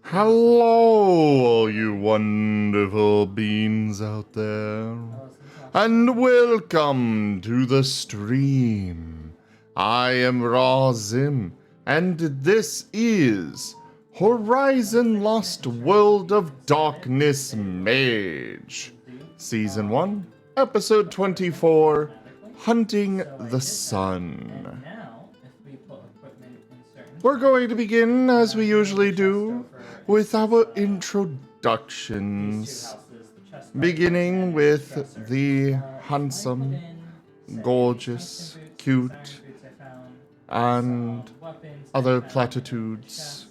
Hello, all you wonderful beings out there, and welcome to the stream. I am Razim, and this is Horizon Lost World of Darkness Mage, Season 1, Episode 24, Hunting the Sun. We're going to begin, as we usually do, with our introductions, beginning with the handsome, gorgeous, cute, and other platitudes,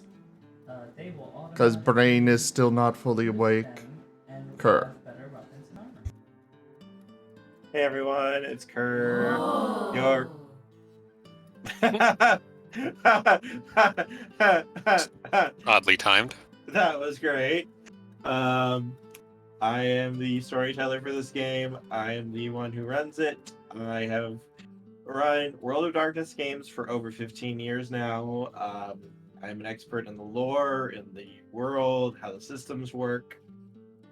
because Brain is still not fully awake. Kerr. Hey everyone, it's Kerr. Your Oddly timed. That was great. I am the storyteller for this game. I am the one who runs it. I have run World of Darkness games for over 15 years now. I'm an expert in the lore, in the world, how the systems work.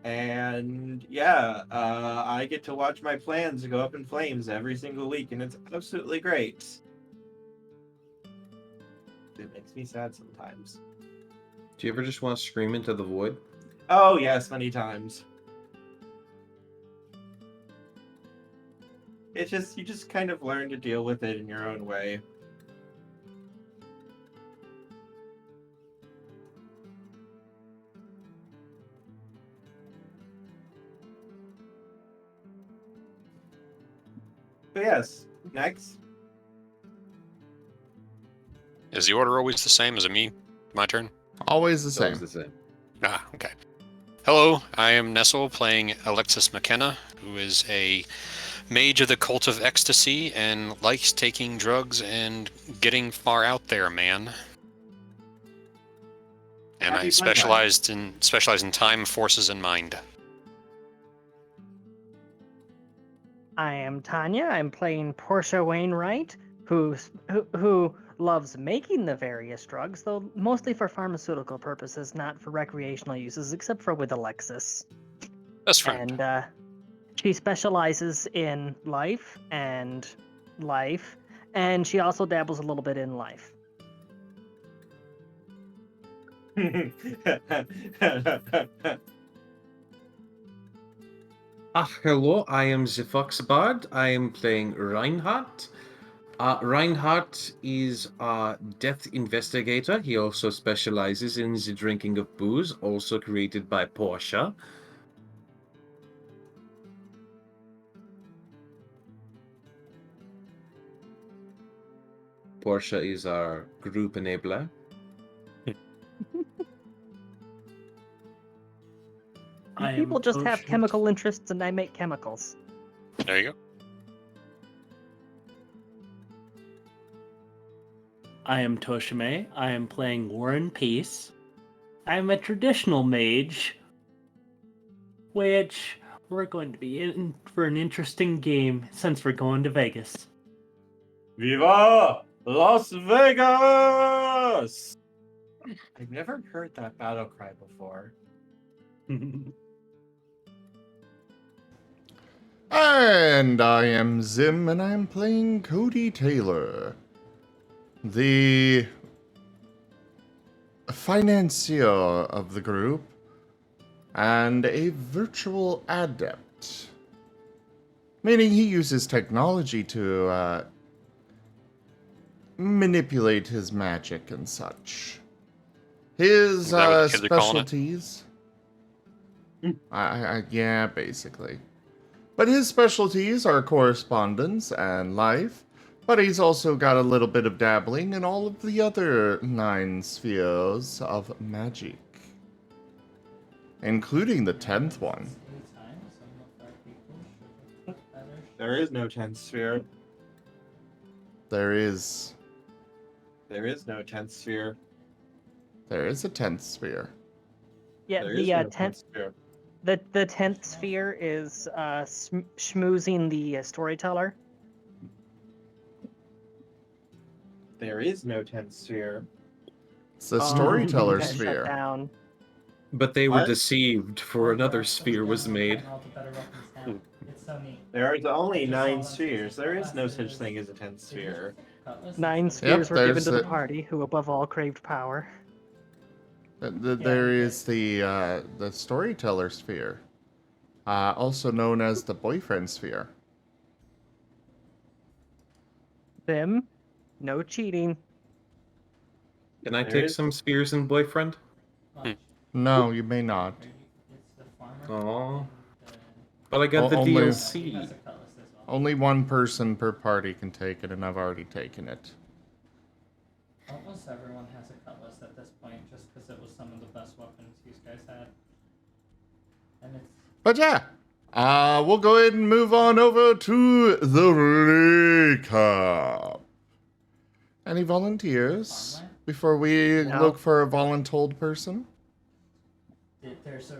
And yeah, I get to watch my plans go up in flames every single week, and it's absolutely great. It makes me sad sometimes. Do you ever just want to scream into the void? Oh yes, many times. It's just, you just kind of learn to deal with it in your own way. But yes, next. Is the order always the same? Is it me? My turn? Always the It's always same. the same. Ah, okay. Hello, I am Nestle playing Alexis McKenna, who is a mage of the Cult of Ecstasy and likes taking drugs and getting far out there, man. And Happy I specialize in time, forces, and mind. I am Tanya. I'm playing Portia Wainwright, who loves making the various drugs, though mostly for pharmaceutical purposes, not for recreational uses, except for with Alexis. Best friend. And she specializes in life, and she also dabbles a little bit in life. Hello, I am the Foxbard. I am playing Reinhardt. Reinhardt is a death investigator. He also specializes in the drinking of booze, also created by Portia. Portia is our group enabler. People just have chemical interests, and I make chemicals. There you go. I am Toshime. I am playing War and Peace. I am a traditional mage, which we're going to be in for an interesting game since we're going to Vegas. Viva Las Vegas! I've never heard that battle cry before. And I am Zim, and I am playing Cody Taylor, the financier of the group, and a virtual adept, meaning he uses technology to manipulate his magic and such. His Is that what the kids are calling it? specialties... yeah, basically. But his specialties are correspondence and life, but he's also got a little bit of dabbling in all of the other 9 spheres of magic, including the 10th one. There is no 10th sphere. There is There is no 10th sphere. a 10th sphere. Yeah, There the is no 10th sphere. the 10th sphere is schmoozing the storyteller. There is no 10th sphere. It's the Oh, storyteller got shut sphere. down. But they were What? deceived, for another sphere was made. It's so neat. There are only 9 spheres. There is no such thing as a 10th sphere. 9 spheres were given there's to the the- party, who above all craved power. There is the storyteller sphere, also known as the boyfriend sphere. Them, no cheating. Can I There take is- some spheres and boyfriend? No, you may not. Aww. But I got the Only- DLC. Only one person per party can take it, and I've already taken it. Almost everyone has a cutlass at this point, just because it was some of the best weapons you guys had. And it's But yeah, we'll go ahead and move on over to the recap. Any volunteers Farmland? before we No. look for a voluntold person? there's a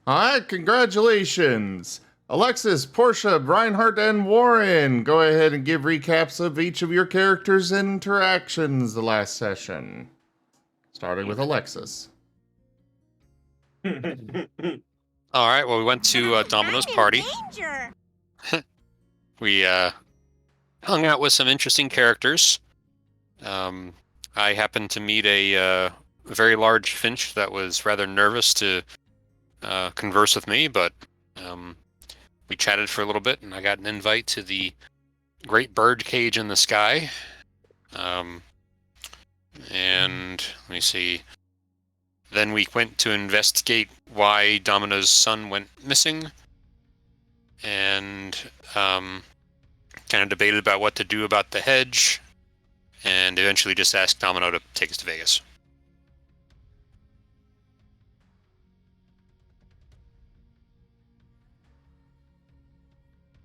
All right, congratulations. Alexis, Portia, Reinhardt, and Warren. Go ahead and give recaps of each of your characters' interactions the last session. Starting with Alexis. All right. Well, we went to Domino's party. We hung out with some interesting characters. I happened to meet a very large finch that was rather nervous to converse with me, but we chatted for a little bit, and I got an invite to the great bird cage in the sky. And let me see. Then we went to investigate why Domino's son went missing, and kind of debated about what to do about the hedge, and eventually just asked Domino to take us to Vegas.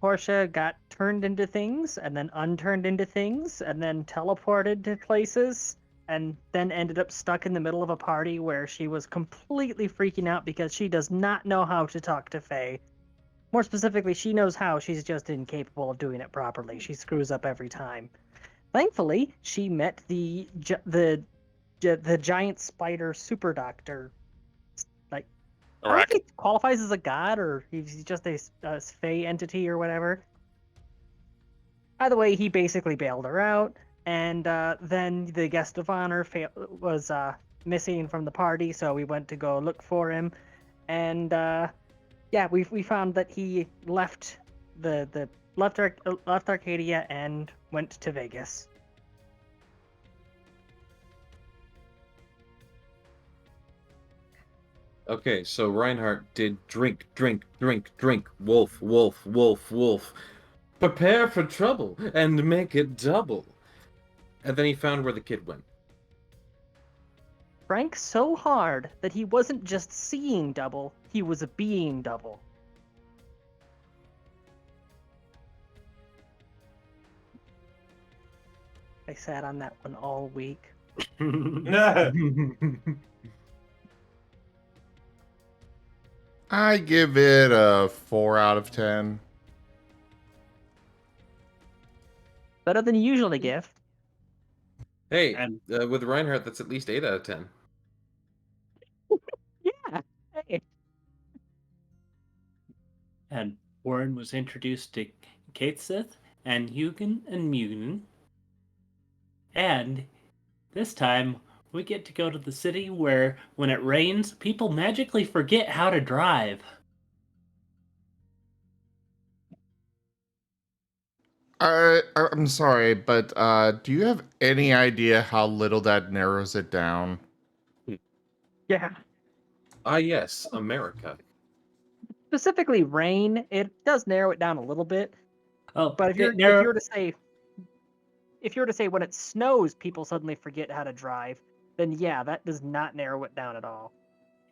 Portia got turned into things, and then unturned into things, and then teleported to places, and then ended up stuck in the middle of a party where she was completely freaking out because she does not know how to talk to Fae. More specifically, she knows how, she's just incapable of doing it properly. She screws up every time. Thankfully, she met the giant spider super doctor. Like, I don't know if he qualifies as a god or he's just a Fae entity or whatever. Either way, he basically bailed her out, and then the guest of honor was missing from the party, so we went to go look for him, and yeah, we found that he left left Arcadia and went to Vegas. Okay, so Reinhardt did drink, drink, drink, drink, wolf, wolf, wolf, wolf. Prepare for trouble and make it double. And then he found where the kid went. Drank so hard that he wasn't just seeing double, he was being double. I sat on that one all week. I give it a 4 out of 10. Better than you usually give. Hey, And- with Reinhardt, that's at least 8 out of 10. Yeah. Hey. And Warren was introduced to Kate Sith and Hugin and Mugen. And this time, we get to go to the city where, when it rains, people magically forget how to drive. I'm sorry, but do you have any idea how little that narrows it down? Yeah. Ah, yes, America. Specifically rain, it does narrow it down a little bit. Oh, But if you were to say when it snows, people suddenly forget how to drive, then yeah, that does not narrow it down at all.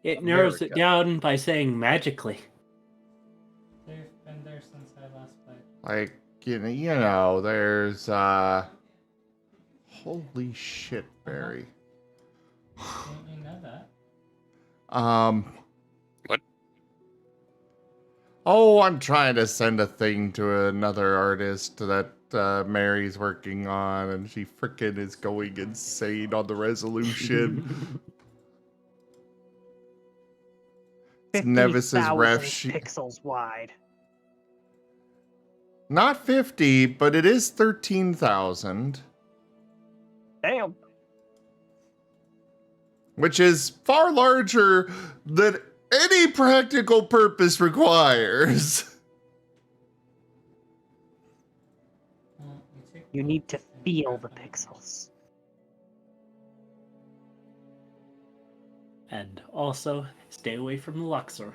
it narrows it America. down by saying magically. they've been there since I last played. Like, you know, there's holy shit, Barry. You know that. Um. What? Oh, I'm trying to send a thing to another artist that Mary's working on, and she frickin' is going insane on the resolution. It's Nevis's ref 50,000 sheet. pixels wide. Not 50, but it is 13,000, Damn. which is far larger than any practical purpose requires. Well, take You the need to and feel grab the them. pixels. And also, stay away from the Luxor.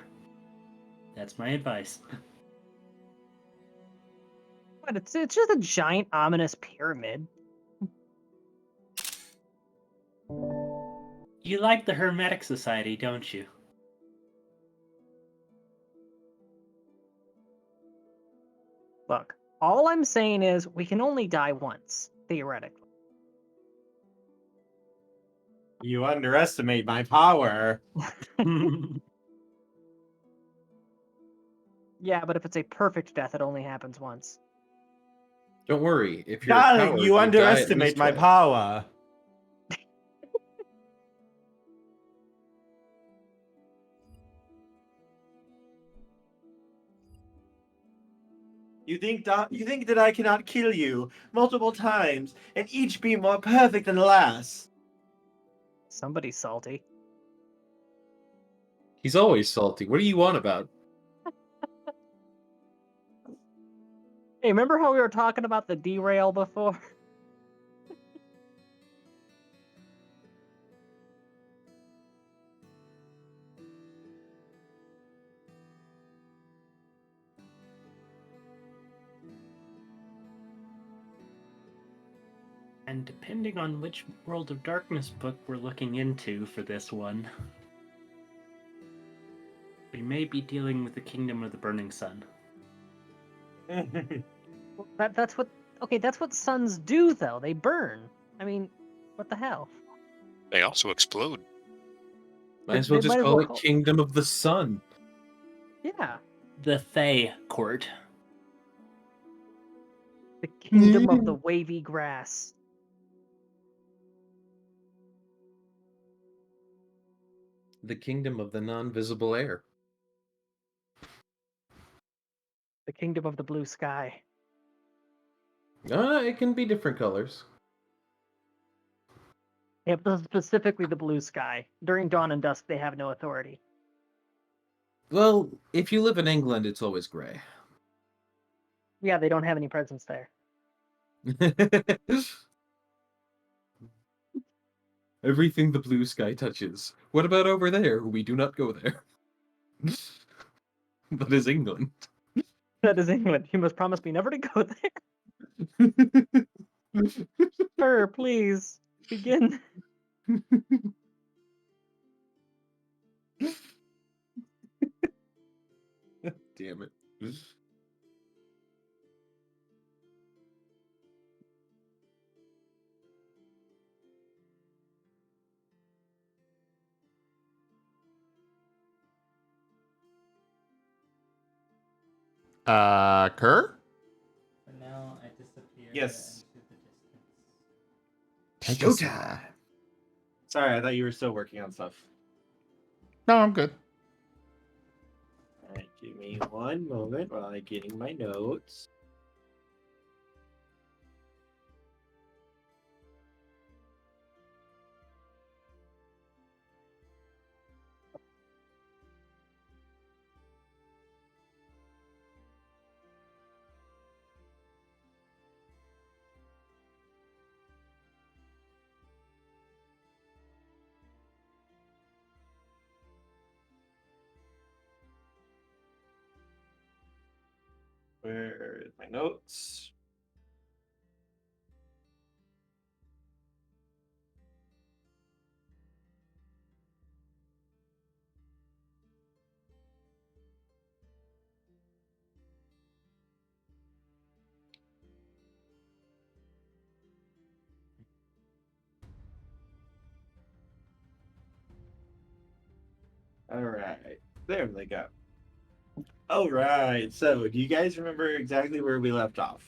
That's my advice. But it's just a giant ominous pyramid. You like the Hermetic Society, don't you? Look, all I'm saying is we can only die once, theoretically. You underestimate my power. Yeah, but if it's a perfect death, it only happens once. Don't worry, if you're a Darling, coward, you you die at underestimate least my twice. power. You think that I cannot kill you multiple times and each be more perfect than the last? Somebody's salty. He's always salty. What do you want about? Hey, remember how we were talking about the derail before? And depending on which World of Darkness book we're looking into for this one, we may be dealing with the Kingdom of the Burning Sun. That's what. Okay, that's what suns do, though. They burn. I mean, what the hell? They also explode. Might as well They just might as call well it Kingdom of the Sun. Yeah, The Fae Court. the kingdom of the wavy grass. The Kingdom of the Non-Visible Air. The kingdom of the blue sky. It can be different colors. Yeah, but specifically the blue sky. During dawn and dusk, they have no authority. Well, if you live in England, it's always gray. Yeah, they don't have any presence there. Everything the blue sky touches. What about over there? We do not go there. That is England. That is England. You must promise me never to go there. Sir, please begin. Damn it. Kerr? For now, I disappear Yes. into the distance. Take us Showtime. now. Sorry, I thought you were still working on stuff. No, I'm good. Alright, give me one moment while I'm getting my notes. Where is my notes? Alright, there they go. All right. So, do you guys remember exactly where we left off?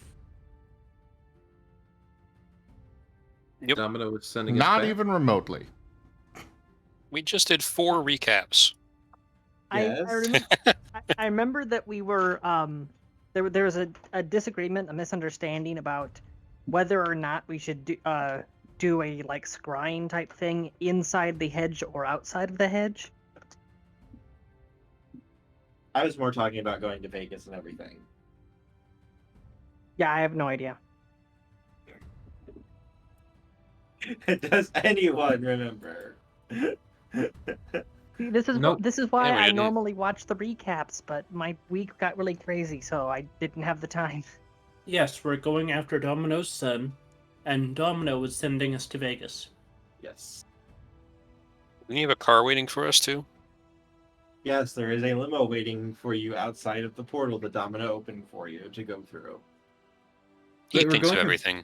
Yep. Domino was sending us Not back. even remotely. We just did 4 recaps. Yes. I remember that we were there was a disagreement, a misunderstanding about whether or not we should do a like scrying type thing inside the hedge or outside of the hedge. I was more talking about going to Vegas and everything. Yeah, I have no idea. Does anyone remember? See, this is Nope. this is why Yeah, we I didn't. normally watch the recaps, but my week got really crazy, so I didn't have the time. Yes, we're going after Domino's son, and Domino was sending us to Vegas. Yes. We have a car waiting for us too. Yes, there is a limo waiting for you outside of the portal that Domino opened for you to go through. He Wait, we're thinks of going to- everything.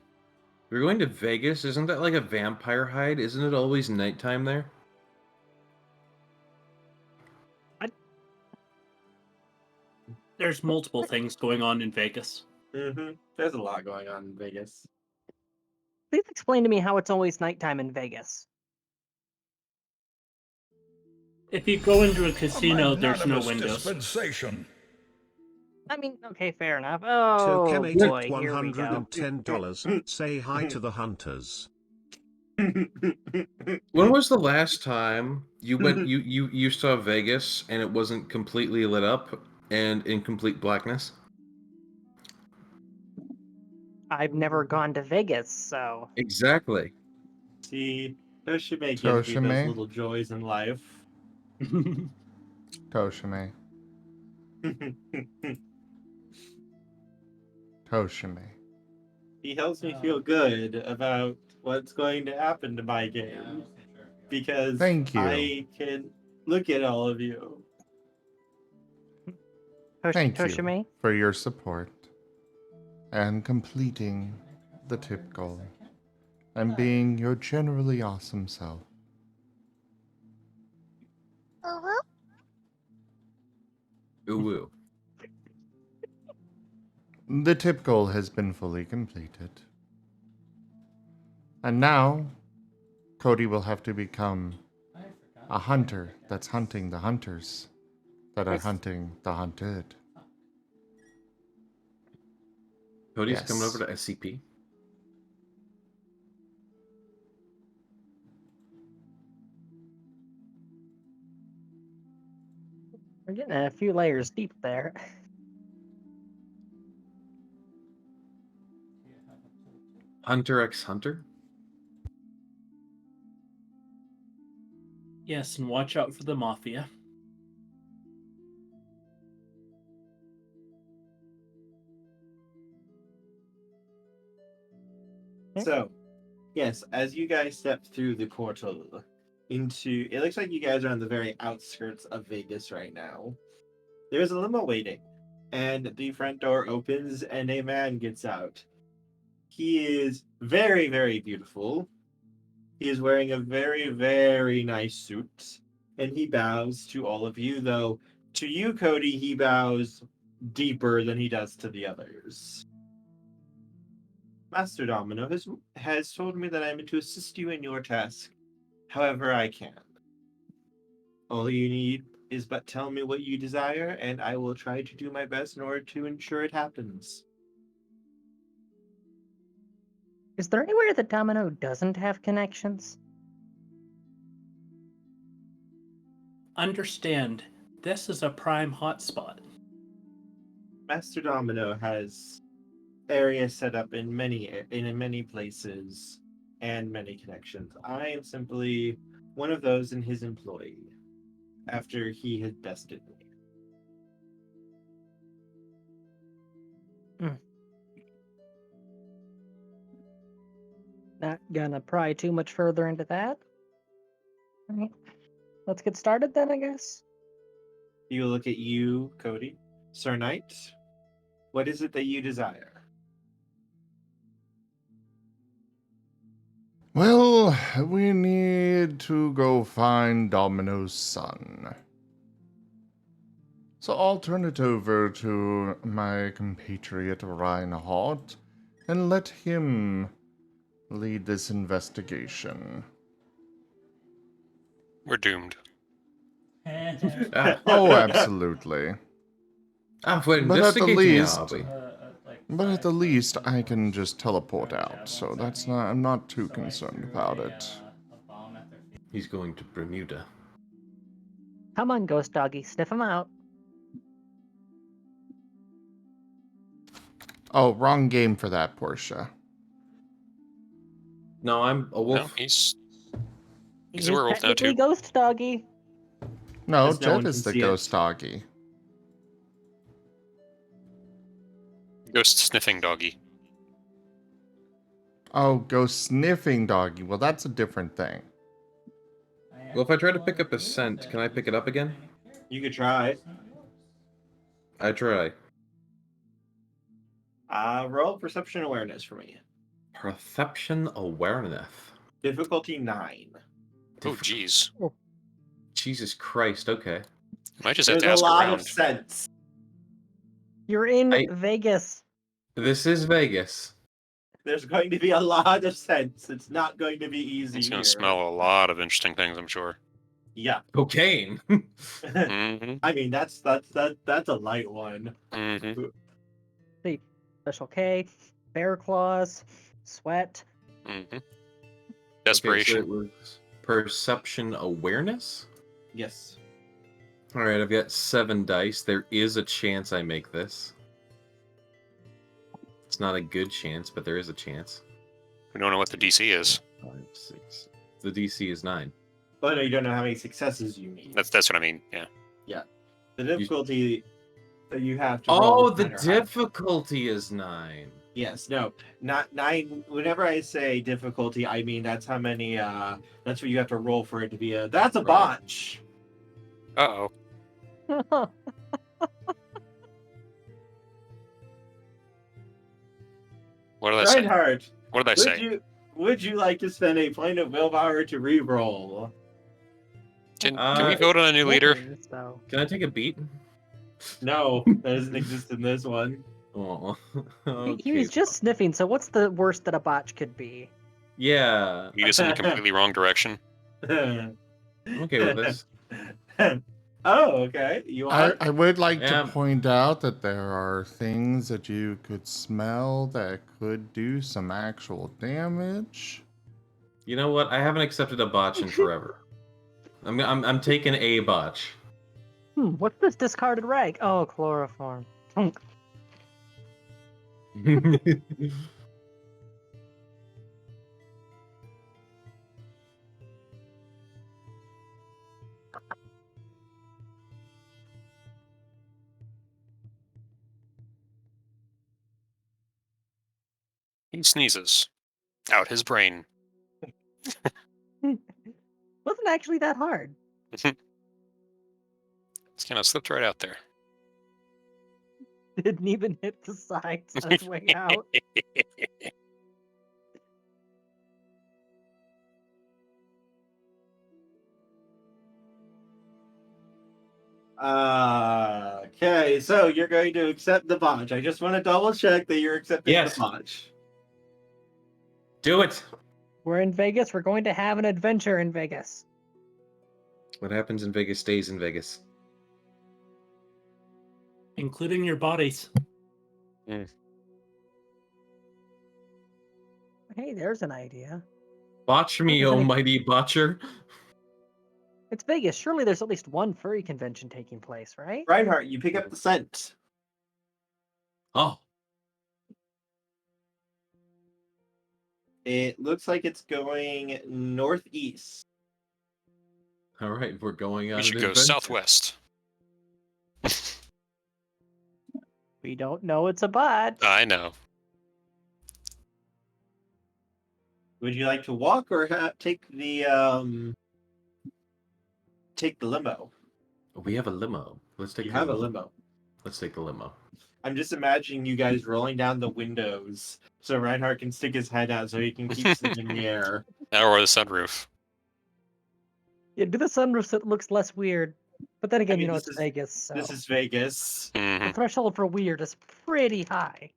We're going to Vegas. Isn't that like a vampire hide? Isn't it always nighttime there? There's multiple things going on in Vegas. Mm-hmm. There's a lot going on in Vegas. Please explain to me how it's always nighttime in Vegas. If you go into a casino, there's no magnanimous windows. dispensation. I mean, okay, fair enough. Oh Tokenate boy, at here we go. $110. Say hi to the hunters. When was the last time you went you saw Vegas and it wasn't completely lit up and in complete blackness? I've never gone to Vegas, so Exactly. See, Toshime gives me Toshime? those little joys in life. Toshime. Toshime. He helps me feel good about what's going to happen to my game because Thank you. I can look at all of you. Thank you Toshime? for your support and completing the tip goal and being your generally awesome self. Ooh woo. The tip goal has been fully completed. And now, Cody will have to become a hunter that's hunting the hunters that are hunting the hunted. Cody's Yes. coming over to SCP. We're getting a few layers deep there. Hunter x Hunter? Yes, and watch out for the Mafia. So, yes, as you guys step through the portal into, it looks like you guys are on the very outskirts of Vegas right now. There's a limo waiting, and the front door opens, and a man gets out. He is very, very beautiful. He is wearing a very, very nice suit, and he bows to all of you, though to you, Cody, he bows deeper than he does to the others. Master Domino has told me that I am to assist you in your task, however I can. All you need is but tell me what you desire, and I will try to do my best in order to ensure it happens. Is there anywhere that Domino doesn't have connections? Understand, this is a prime hotspot. Master Domino has areas set up in many places and many connections. I am simply one of those in his employ after he had bested me. Not gonna pry too much further into that. Alright. Let's get started then, I guess. You look at you, Cody. Sir Knight, what is it that you desire? Well, we need to go find Domino's son. So I'll turn it over to my compatriot Reinhardt and let him lead this investigation. We're doomed. Oh, absolutely. We're But at the investigating least- now, are we? But at the least, I can just teleport out, so that's not. I'm not too concerned about it. He's going to Bermuda. Come on, ghost doggy, sniff him out. Oh, wrong game for that, Portia. No, I'm a No, wolf. he's He's a werewolf now, technically too. ghost doggy. No, Because no one Jet is can the see it. ghost doggy. Ghost sniffing doggy. Oh, ghost sniffing doggy. Well, that's a different thing. Well, if I try to pick up a scent, can I pick it up again? You could try. I try. Roll perception awareness for me. Perception awareness. Difficulty 9. Oh, jeez. Jesus Christ, okay. Might just have There's to a ask lot around. of sense. You're in I- Vegas. This is Vegas. There's going to be a lot of sense. It's not going to be easy He's here. going to smell a lot of interesting things, I'm sure. Yeah. Cocaine. Mm-hmm. I mean, that's a light one. Mm-hmm. See, Special K, bear claws, sweat. Mm-hmm. Okay, Desperation. so it was perception awareness? Yes. Alright, I've got 7 dice. There is a chance I make this. It's not a good chance, but there is a chance. We don't know what the DC is. 5, 6. The DC is 9. But no, you don't know how many successes you need. That's what I mean. Yeah. The difficulty that you have to roll Oh, is the 9 or higher. difficulty is 9. Yes, no, not 9. Whenever I say difficulty, I mean that's how many. That's what you have to roll for it to be a. That's a Right. botch. Uh-oh. What did I say? Reinhardt, What did I say? would you like to spend a point of willpower to re-roll? Can we Uh, vote on a new leader? So. Can I take a beat? No, that doesn't exist in this one. Oh, He okay. was just sniffing, so what's the worst that a botch could be? Yeah, Lead us in the completely wrong direction. I'm okay with this. Oh, okay. You are. I would like Yeah. to point out that there are things that you could smell that could do some actual damage. You know what? I haven't accepted a botch in forever. I'm taking a botch. What's this discarded rag? Oh, chloroform. He sneezes. Out his brain. Wasn't actually that hard. It's kind of slipped right out there. Didn't even hit the sides on its way out. Okay, so you're going to accept the botch. I just want to double check that you're accepting Yes. the botch. Do it. We're in Vegas. We're going to have an adventure in Vegas. What happens in Vegas stays in Vegas. Including your bodies. Hey, there's an idea. Botch me, What is oh it? mighty botcher. It's Vegas. Surely there's at least one furry convention taking place, right? Reinhardt, you pick up the scent. Oh, It looks like it's going northeast. all right. We're going on. We should an go adventure. southwest. We don't know it's a bot. I know. Would you like to walk or take the limo? We have a limo. Let's take. You the have a limo. Let's take the limo. I'm just imagining you guys rolling down the windows so Reinhardt can stick his head out so he can keep seeing the air. Or the sunroof. Yeah, do the sunroof so it looks less weird. But then again, mean, you know, this it's is- Vegas, so This is Vegas. the Mhm. threshold for weird is pretty high.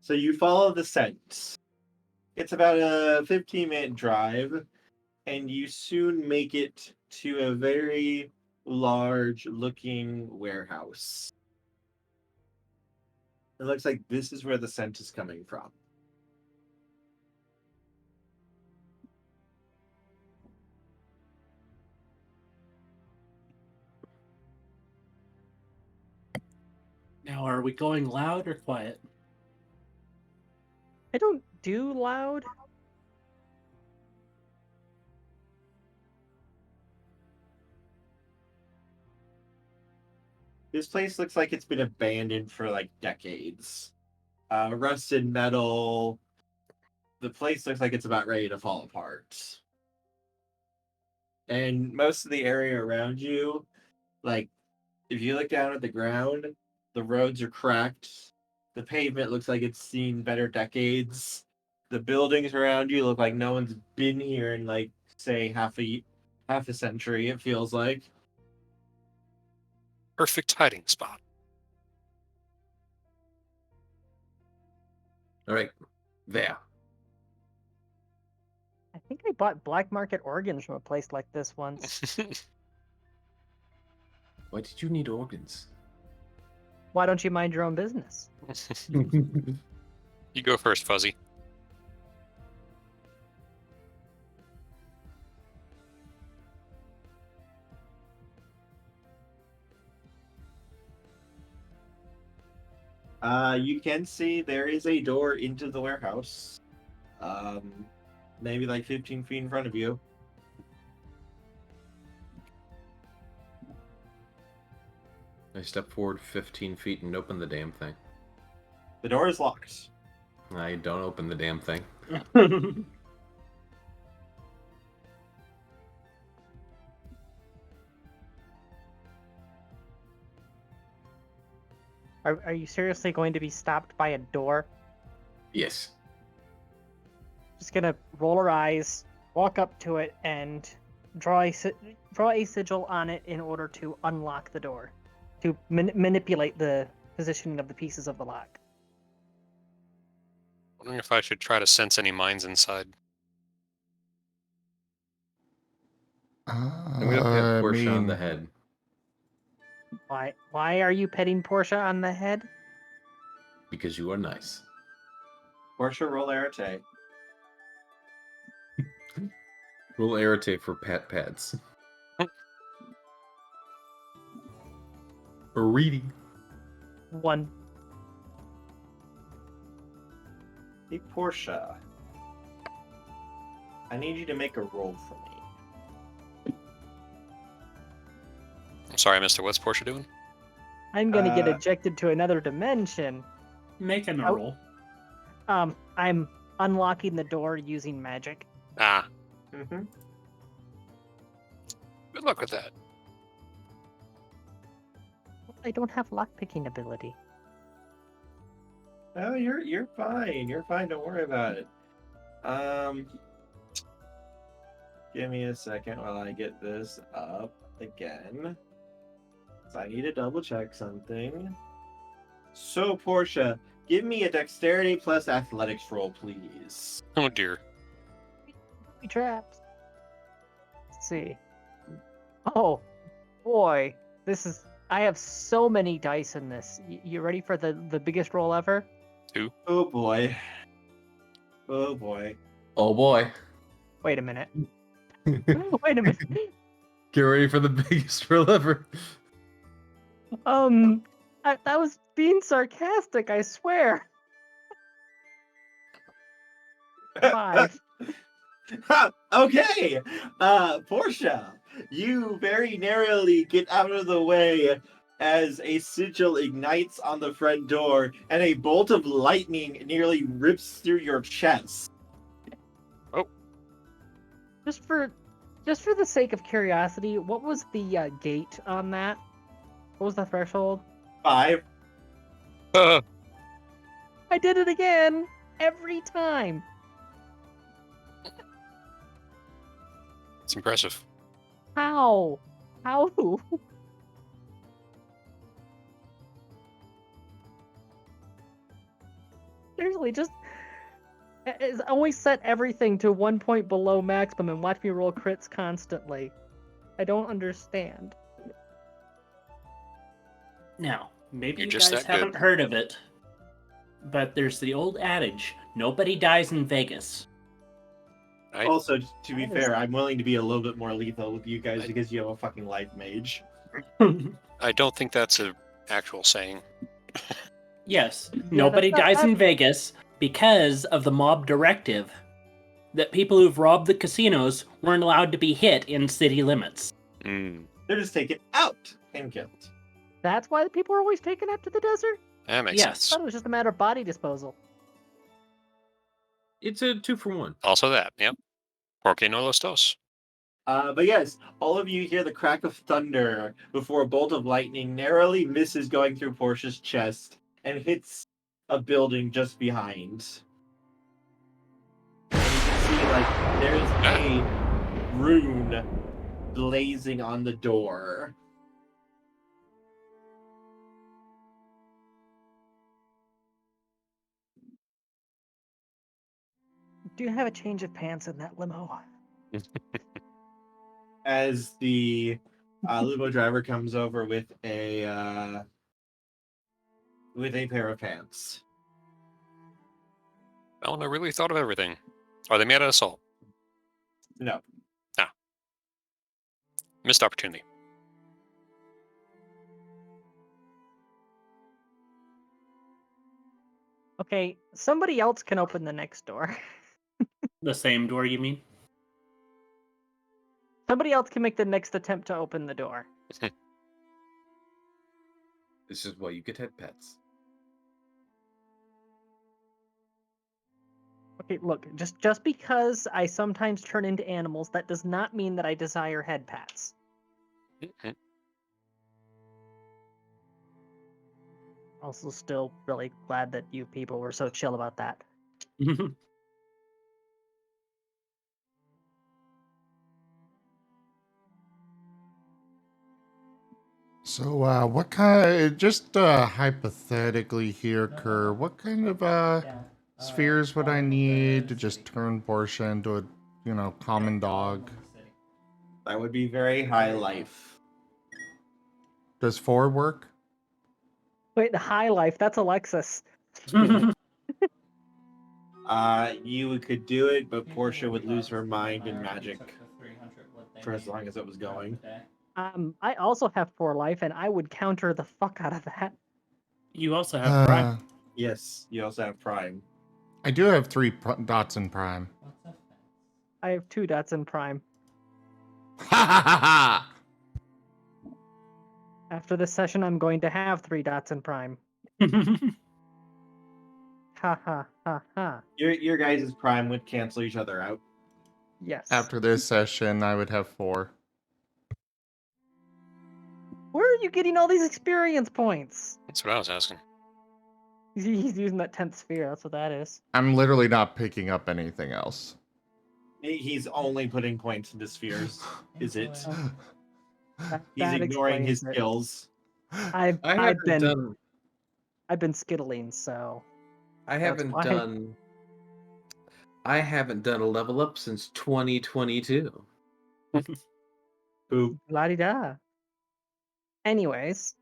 So you follow the scent. It's about a 15-minute drive, and you soon make it to a very large-looking warehouse. It looks like this is where the scent is coming from. Now, are we going loud or quiet? I don't do loud. This place looks like it's been abandoned for like decades. Rusted metal. The place looks like it's about ready to fall apart. And most of the area around you, like, if you look down at the ground, the roads are cracked. The pavement looks like it's seen better decades. The buildings around you look like no one's been here in, like, say, half a century, it feels like. Perfect hiding spot. All right, there. I think I bought black market organs from a place like this once. Why did you need organs? Why don't you mind your own business? You go first, Fuzzy. You can see there is a door into the warehouse. Maybe like 15 feet in front of you. I step forward 15 feet and open the damn thing. The door is locked. I don't open the damn thing. Are you seriously going to be stopped by a door? Yes. Just gonna roll her eyes, walk up to it, and draw a sigil on it in order to unlock the door, to manipulate the positioning of the pieces of the lock. Wondering if I should try to sense any minds inside. I'm gonna pat Portia on the head. Why are you petting Portia on the head? Because you are nice. Portia, roll Arete. Roll Arete for pat pads. Or reading. 1. Hey, Portia. I need you to make a roll for me. I'm sorry, Mister. What's Portia doing? I'm gonna get Uh, ejected to another dimension. Making a Oh. roll. I'm unlocking the door using magic. Ah, Mm-hmm. good luck with that. I don't have lockpicking ability. Oh, you're fine. You're fine. Don't worry about it. Give me a second while I get this up again. So I need to double check something. So, Portia, give me a dexterity plus athletics roll, please. Oh dear. Booby traps. Let's see. Oh, boy. I have so many dice in this. You ready for the biggest roll ever? Oh boy. Oh boy. Oh boy. Wait a minute. Wait a minute. Get ready for the biggest roll ever. That was being sarcastic, I swear. 5. Okay. Portia, you very narrowly get out of the way as a sigil ignites on the front door and a bolt of lightning nearly rips through your chest. Just for the sake of curiosity, what was the gate on that? What was the threshold? 5. Uh, I did it again! Every time! it's impressive. How? How? Seriously, just always set everything to 1 point below maximum and watch me roll crits constantly. I don't understand. Now, maybe You're you just guys that good. haven't heard of it, but there's the old adage, nobody dies in Vegas. Right? Also, to be That is- fair, I'm willing to be a little bit more lethal with you guys because you have a fucking life mage. I don't think that's an actual saying. Yes, Yeah, nobody that's not- dies in that- Vegas because of the mob directive that people who've robbed the casinos weren't allowed to be hit in city limits. Mm, They're just taken out and killed. That's why the people are always taken out to the desert? that makes Yes. I sense. thought it was just a matter of body disposal. It's a 2-for-1. Also that, yep. Porque no los dos. But yes, all of you hear the crack of thunder before a bolt of lightning narrowly misses going through Portia's chest and hits a building just behind. And you can see, like, there's a rune blazing on the door. Do you have a change of pants in that limo? As the limo driver comes over with a pair of pants. Well, I really thought of everything. Are they made out of salt? No. Missed opportunity. Okay, somebody else can open the next door. The same door, you mean? Somebody else can make the next attempt to open the door. This is why you get head pets. Okay, look, just because I sometimes turn into animals, that does not mean that I desire head pats. Also, still really glad that you people were so chill about that. So, what kind? Just hypothetically here, Kerr. What kind of spheres would I need to just turn Portia into a common dog? That would be very high life. Does 4 work? Wait, the high life, that's Alexis. You could do it, but Portia would lose her mind in magic for as long as it was going. I also have 4 life, and I would counter the fuck out of that. You also have Prime. Yes, you also have Prime. I do have 3 dots in Prime. I have 2 dots in prime. Ha ha ha ha! After this session, I'm going to have 3 dots in prime. Ha ha ha ha. Your guys' Prime would cancel each other out. Yes. After this session, I would have 4. Where are you getting all these experience points? That's what I was asking. He's using that 10th sphere, that's what that is. I'm literally not picking up anything else. He's only putting points into spheres, is it? He's That ignoring his explains it. skills. I've been done. I've been skittling, so I That's haven't why. done. I haven't done a level up since 2022. Boop. la di da. Anyways.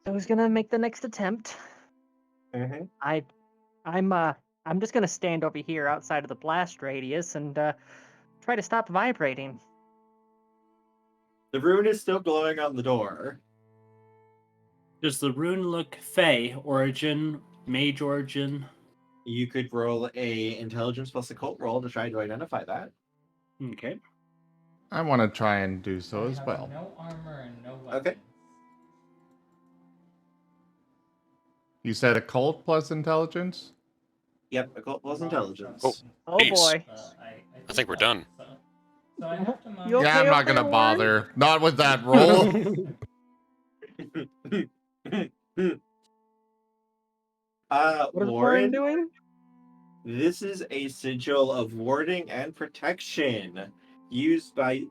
So who's gonna make the next attempt? Mm-hmm. I'm just gonna stand over here outside of the blast radius and try to stop vibrating. The rune is still glowing on the door. Does the rune look Fey origin, Mage origin? You could roll a intelligence plus occult roll to try to identify that. Okay. I want to try and do so as well. No armor and no weapons. Okay. You said occult plus intelligence? Yep, occult plus intelligence. Oh. Oh Jeez. boy. I think we're done. So I have to mount. You Yeah, okay I'm not over gonna there, bother. Not with that roll. What is Warren Warren, doing? This is a sigil of warding and protection used by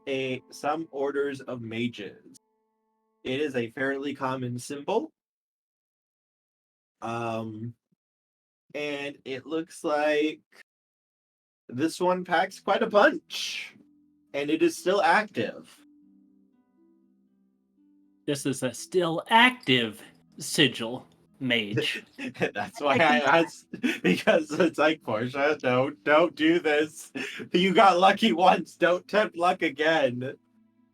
some orders of mages. It is a fairly common symbol. And it looks like this one packs quite a punch. And it is still active. This is a still active sigil mage. That's why I asked, because it's like, Portia, don't do this. You got lucky once, don't tempt luck again.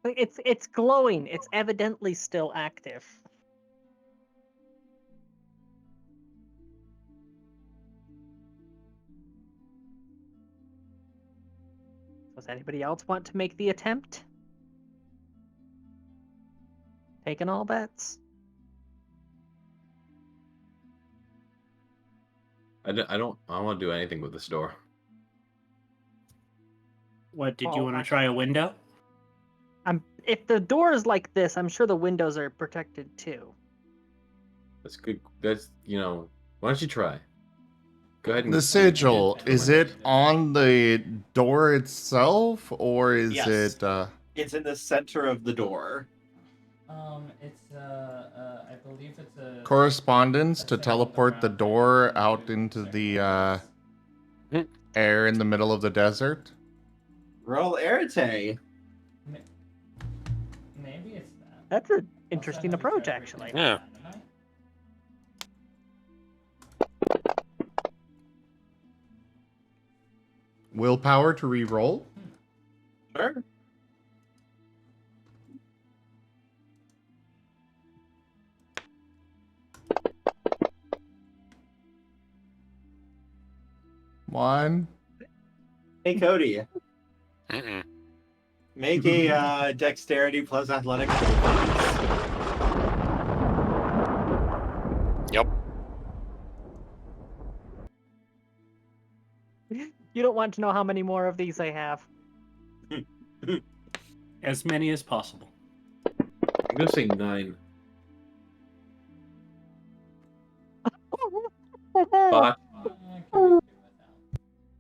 It's glowing. It's evidently still active. Does anybody else want to make the attempt? Taking all bets. I don't want to do anything with this door. What, did you Oh, want to try a window? If the door is like this, I'm sure the windows are protected too. That's good. That's, why don't you try? Go ahead and... The sigil, is it on the door itself, or is Yes. it... It's in the center of the door. It's I believe it's a correspondence to That's teleport the around door there. out into the air in the middle of the desert? Roll Arete. Maybe it's that. That's an Also, interesting have you approach, tried actually. reading Yeah. that, am Willpower to re-roll? Sure. One. Hey, Cody. Mm-mm. Make a dexterity plus athletics. Yep. You don't want to know how many more of these I have. As many as possible. I'm going to say 9. But I? Can we do without?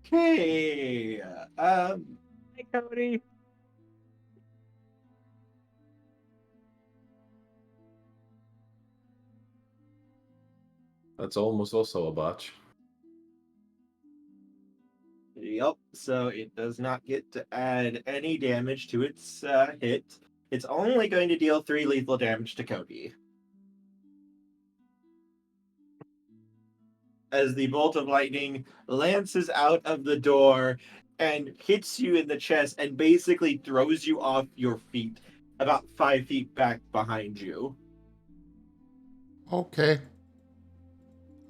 Okay. Hey, Cody. that's almost also a botch. Yep. So it does not get to add any damage to its hit. It's only going to deal 3 lethal damage to Cody. As the bolt of lightning lances out of the door and hits you in the chest and basically throws you off your feet about 5 feet back behind you. Okay.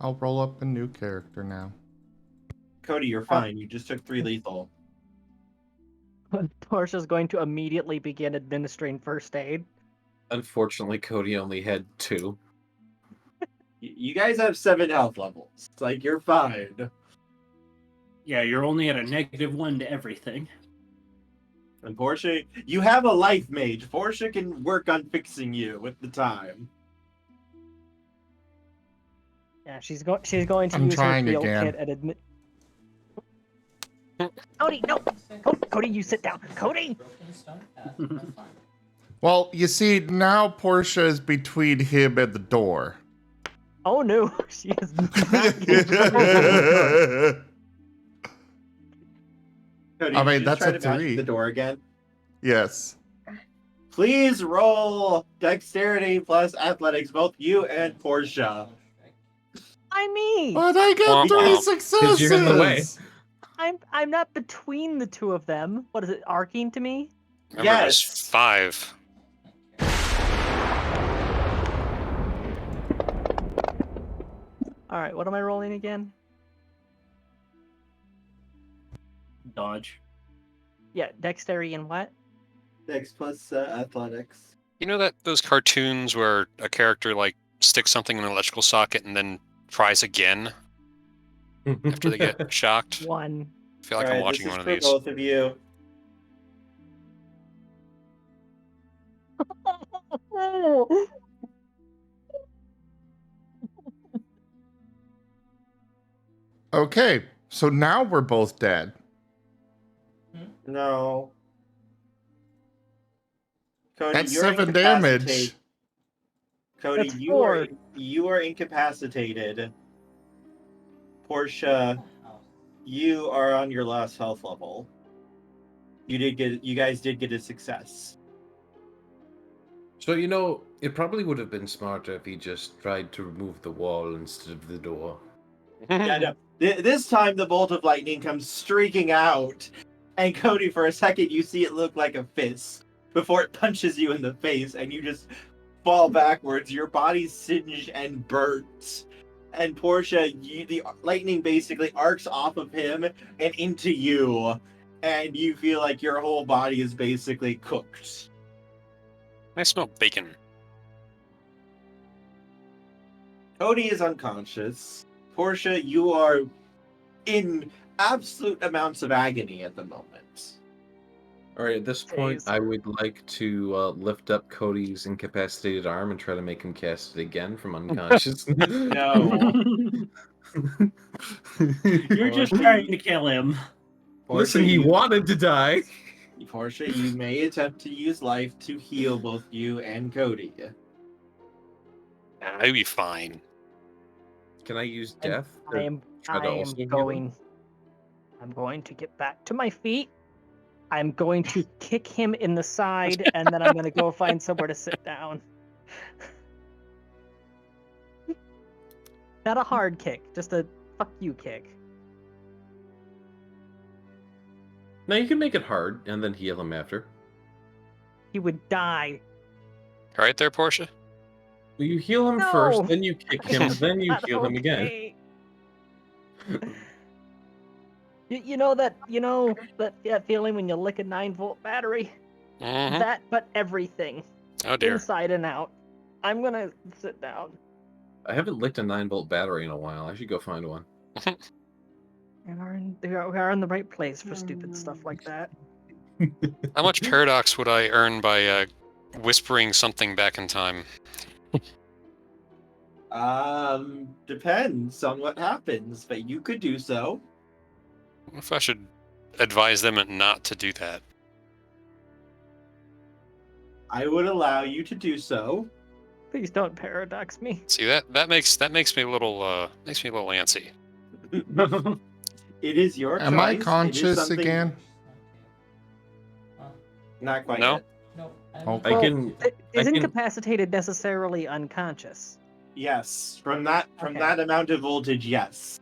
I'll roll up a new character now. Cody, you're fine. You just took 3 lethal. Portia's going to immediately begin administering first aid. Unfortunately, Cody only had 2. You guys have 7 health levels. It's like, you're fine. Yeah, you're only at a -1 to everything. And Portia, you have a life mage. Portia can work on fixing you with the time. Yeah, she's going to I'm use her trying heal again. kit and admit. Cody, no! Cody, you sit down. Cody! Broken stone path. That's fine. Well, you see, now Portia is between him and the door. Oh no, she is not getting through. Cody, I you mean, just that's try a to match 3. the door again. Yes. Please roll dexterity plus athletics, both you and Portia. I mean, But I got Womp 3 womp. successes! you're in the way. I'm not between the two of them. What is it, arcing to me? Remember, it was Yes. 5. All right, what am I rolling again? Dodge. Yeah, dexterity and what? Dex plus athletics. You know that those cartoons where a character like sticks something in an electrical socket and then tries again after they get shocked? 1. I feel like I'm Alright, watching this one is of for these. both of you. Okay, So now we're both dead. No. Cody, That's you're 7 incapacitated. damage. Cody, That's you are incapacitated. Portia, you are on your last health level. You guys did get a success. So, it probably would have been smarter if he just tried to remove the wall instead of the door. Yeah, no. This time the bolt of lightning comes streaking out, and Cody, for a second, you see it look like a fist before it punches you in the face, and you just fall backwards. Your body's singed and burnt. And Portia, the lightning basically arcs off of him and into you, and you feel like your whole body is basically cooked. I smell bacon. Cody is unconscious. Portia, you are in absolute amounts of agony at the moment. All right, at this point, Jeez. I would like to lift up Cody's incapacitated arm and try to make him cast it again from unconscious. No. You're just trying to kill him. Listen, he wanted to die. Portia, you may attempt to use life to heal both you and Cody. I'll be fine. Can I use I'm- death? I am try to also heal him? going. I'm going to get back to my feet. I'm going to kick him in the side, and then I'm going to go find somewhere to sit down. Not a hard kick, just a fuck you kick. No, you can make it hard and then heal him after. He would die. Right there, Portia? Well, you heal him No. first, then you kick him, then you Not heal him again. okay. You know that feeling when you lick a 9-volt battery? Mm-hmm. That, but everything, Oh dear. inside and out. I'm gonna sit down. I haven't licked a 9-volt battery in a while. I should go find one. We are in the right place for stupid stuff like that. How much paradox would I earn by whispering something back in time? Depends on what happens, but you could do so. What if I should advise them not to do that? I would allow you to do so. Please don't paradox me. See that makes me a little antsy. It is your choice. Am I It is conscious something- again? Not quite No? yet. No. Oh. I can. Is I can- incapacitated necessarily unconscious? Yes, from that Okay. amount of voltage, yes.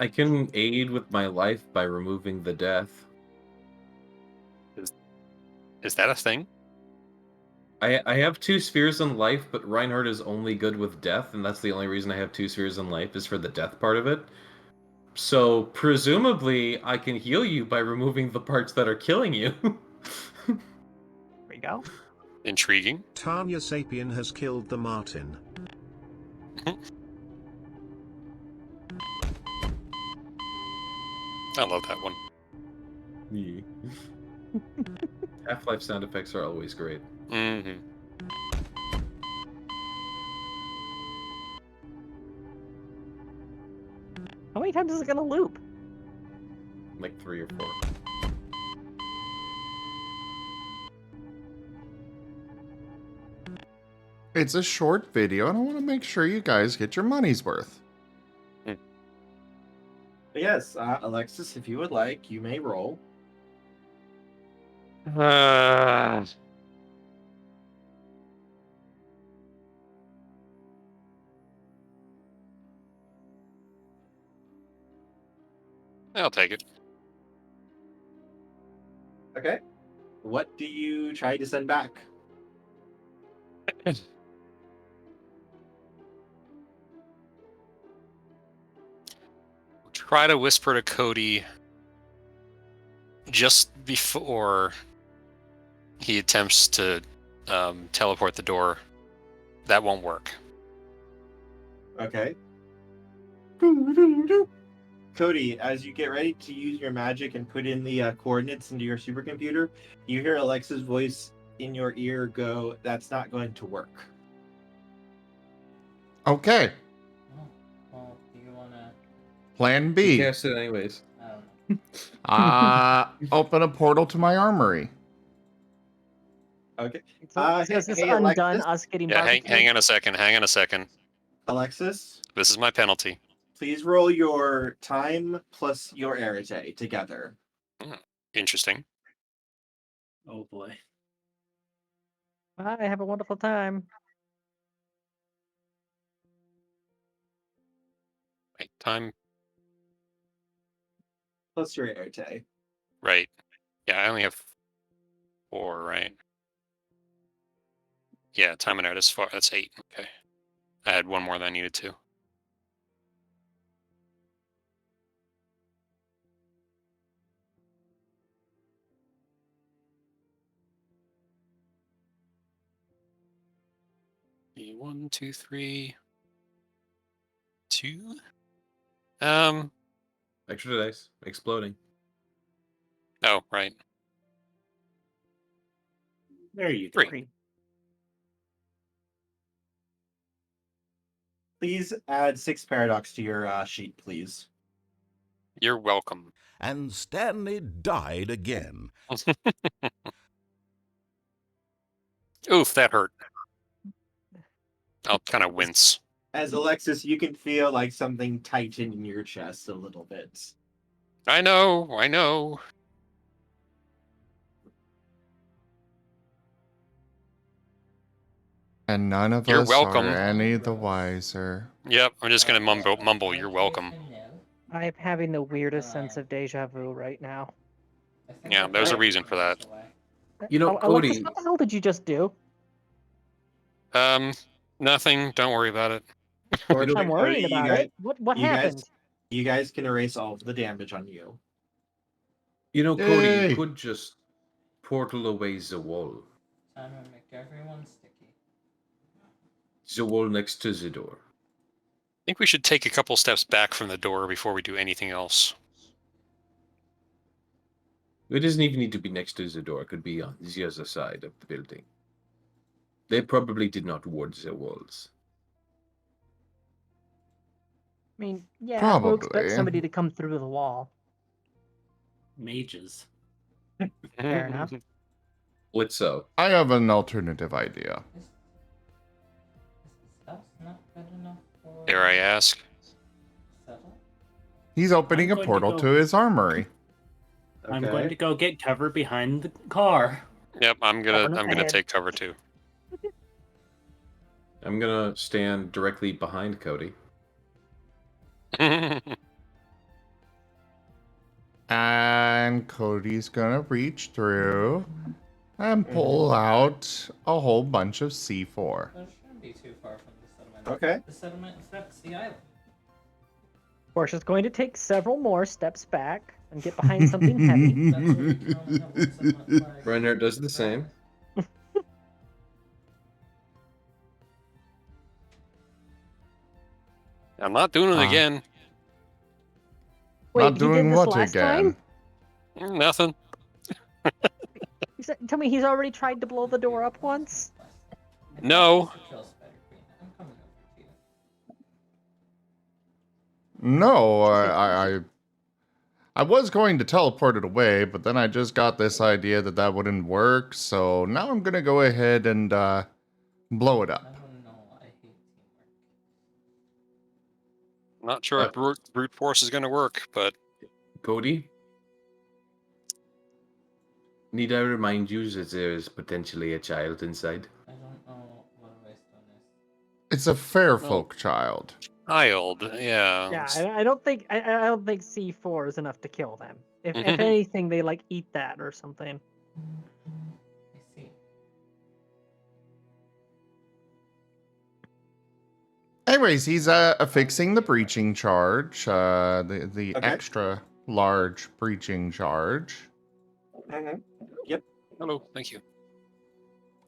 I can aid with my life by removing the death. Is that a thing? I have 2 spheres in life, but Reinhardt is only good with death, and that's the only reason I have 2 spheres in life is for the death part of it. So presumably, I can heal you by removing the parts that are killing you. There we go. Intriguing. Tanya Sapien has killed the Marten. I love that one. Half-Life sound effects are always great. Mm-hmm. How many times is it gonna loop? Like 3 or 4. It's a short video, and I want to make sure you guys get your money's worth. But yes, Alexis, if you would like, you may roll. I'll take it. Okay. What do you try to send back? Try to whisper to Cody just before he attempts to teleport the door. That won't work. Okay. Cody, as you get ready to use your magic and put in the coordinates into your supercomputer, you hear Alexa's voice in your ear go, "That's not going to work." Okay. Oh, well, do you want to Plan You B. cast it anyways. I don't know. Open a portal to my armory. Okay. So is this Hey, undone Alexis? us getting Yeah, barbecued? hang on a second. Hang on a second. Alexis, This is my penalty. please roll your time plus your arete together. Interesting. Oh boy. I have a wonderful time. Wait, time. Plus your arete. Right. Yeah, I only have 4, right? Yeah, time and out is 4. That's 8. Okay. I had 1 more than I needed to. Okay, 1, 2, 3, 2. Extra dice. Exploding. Oh, right. There you go. 3. Please add 6 paradox to your sheet, please. You're welcome. And Stanley died again. Oof, that hurt. I'll kind of wince. As Alexis, you can feel like something tighten in your chest a little bit. I know. And none of You're us welcome. are any the wiser. Yep, I'm just gonna mumble. You're welcome. I'm having the weirdest sense of deja vu right now. Yeah, there's a reason for that. You know, Alexis, Cody. what the hell did you just do? Nothing. Don't worry about it. I'm worrying about it. What you happened? You guys can erase all of the damage on you. You know, Cody, Yay. you could just portal away the wall. Time to make everyone sticky. The wall next to the door. I think we should take a couple steps back from the door before we do anything else. It doesn't even need to be next to the door. It could be on the other side of the building. They probably did not ward the walls. I mean, yeah, we'll expect Probably. somebody to come through the wall. Mages. Fair enough. Let's so. I have an alternative idea. Is stuff not good enough for Dare I ask? settle? He's opening I'm a going to portal go- to his armory. I'm going to go get cover behind the car. Yep, I'm Cover gonna ahead. take cover too. I'm gonna stand directly behind Cody. And Cody's gonna reach through and pull out a whole bunch of C4. That shouldn't be too far from the settlement. Okay. The settlement affects the island. Portia's going to take several more steps back and get behind something heavy. That's what you can only have one settlement flag. Reinhardt does the same. I'm not doing it again. Wait, Not he doing did this what last again? time? Nothing. Tell me he's already tried to blow the door up once? No. Kill Spider Queen. I'm coming over to you. No, I was going to teleport it away, but then I just got this idea that that wouldn't work, so now I'm gonna go ahead and blow it I up. don't know. I hate teamwork. Not sure if brute force is gonna work, but Cody? Need I remind you that there is potentially a child inside? I don't know what a waystone is. It's a fair folk child. child, yeah. Yeah, I don't think I don't think C4 is enough to kill them. If anything, they like eat that or something. I see. Anyways, he's affixing the breaching charge, the Okay. extra large breaching charge. Mm-hmm. Hello, thank you.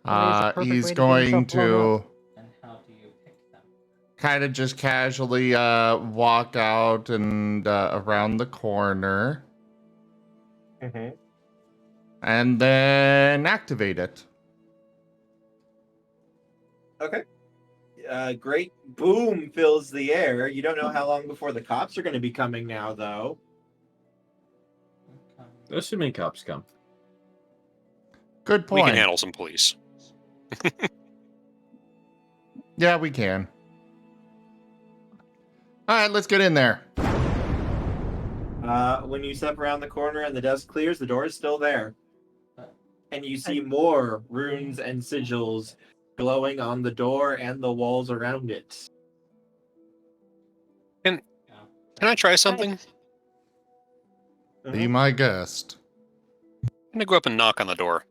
Well, he's a perfect way He's to get going himself blown to And how do you pick them? kind of just casually walk out and around the corner Mm-hmm. and then activate it. Okay. great boom fills the air. You don't know how long before the cops are going to be coming now, though. Assuming cops come. Good We point. can handle some police. Yeah, we can. All right, let's get in there. When you step around the corner and the desk clears, the door is still there. And you see more runes and sigils glowing on the door and the walls around it. Can I try something? Be my guest. I'm gonna go up and knock on the door.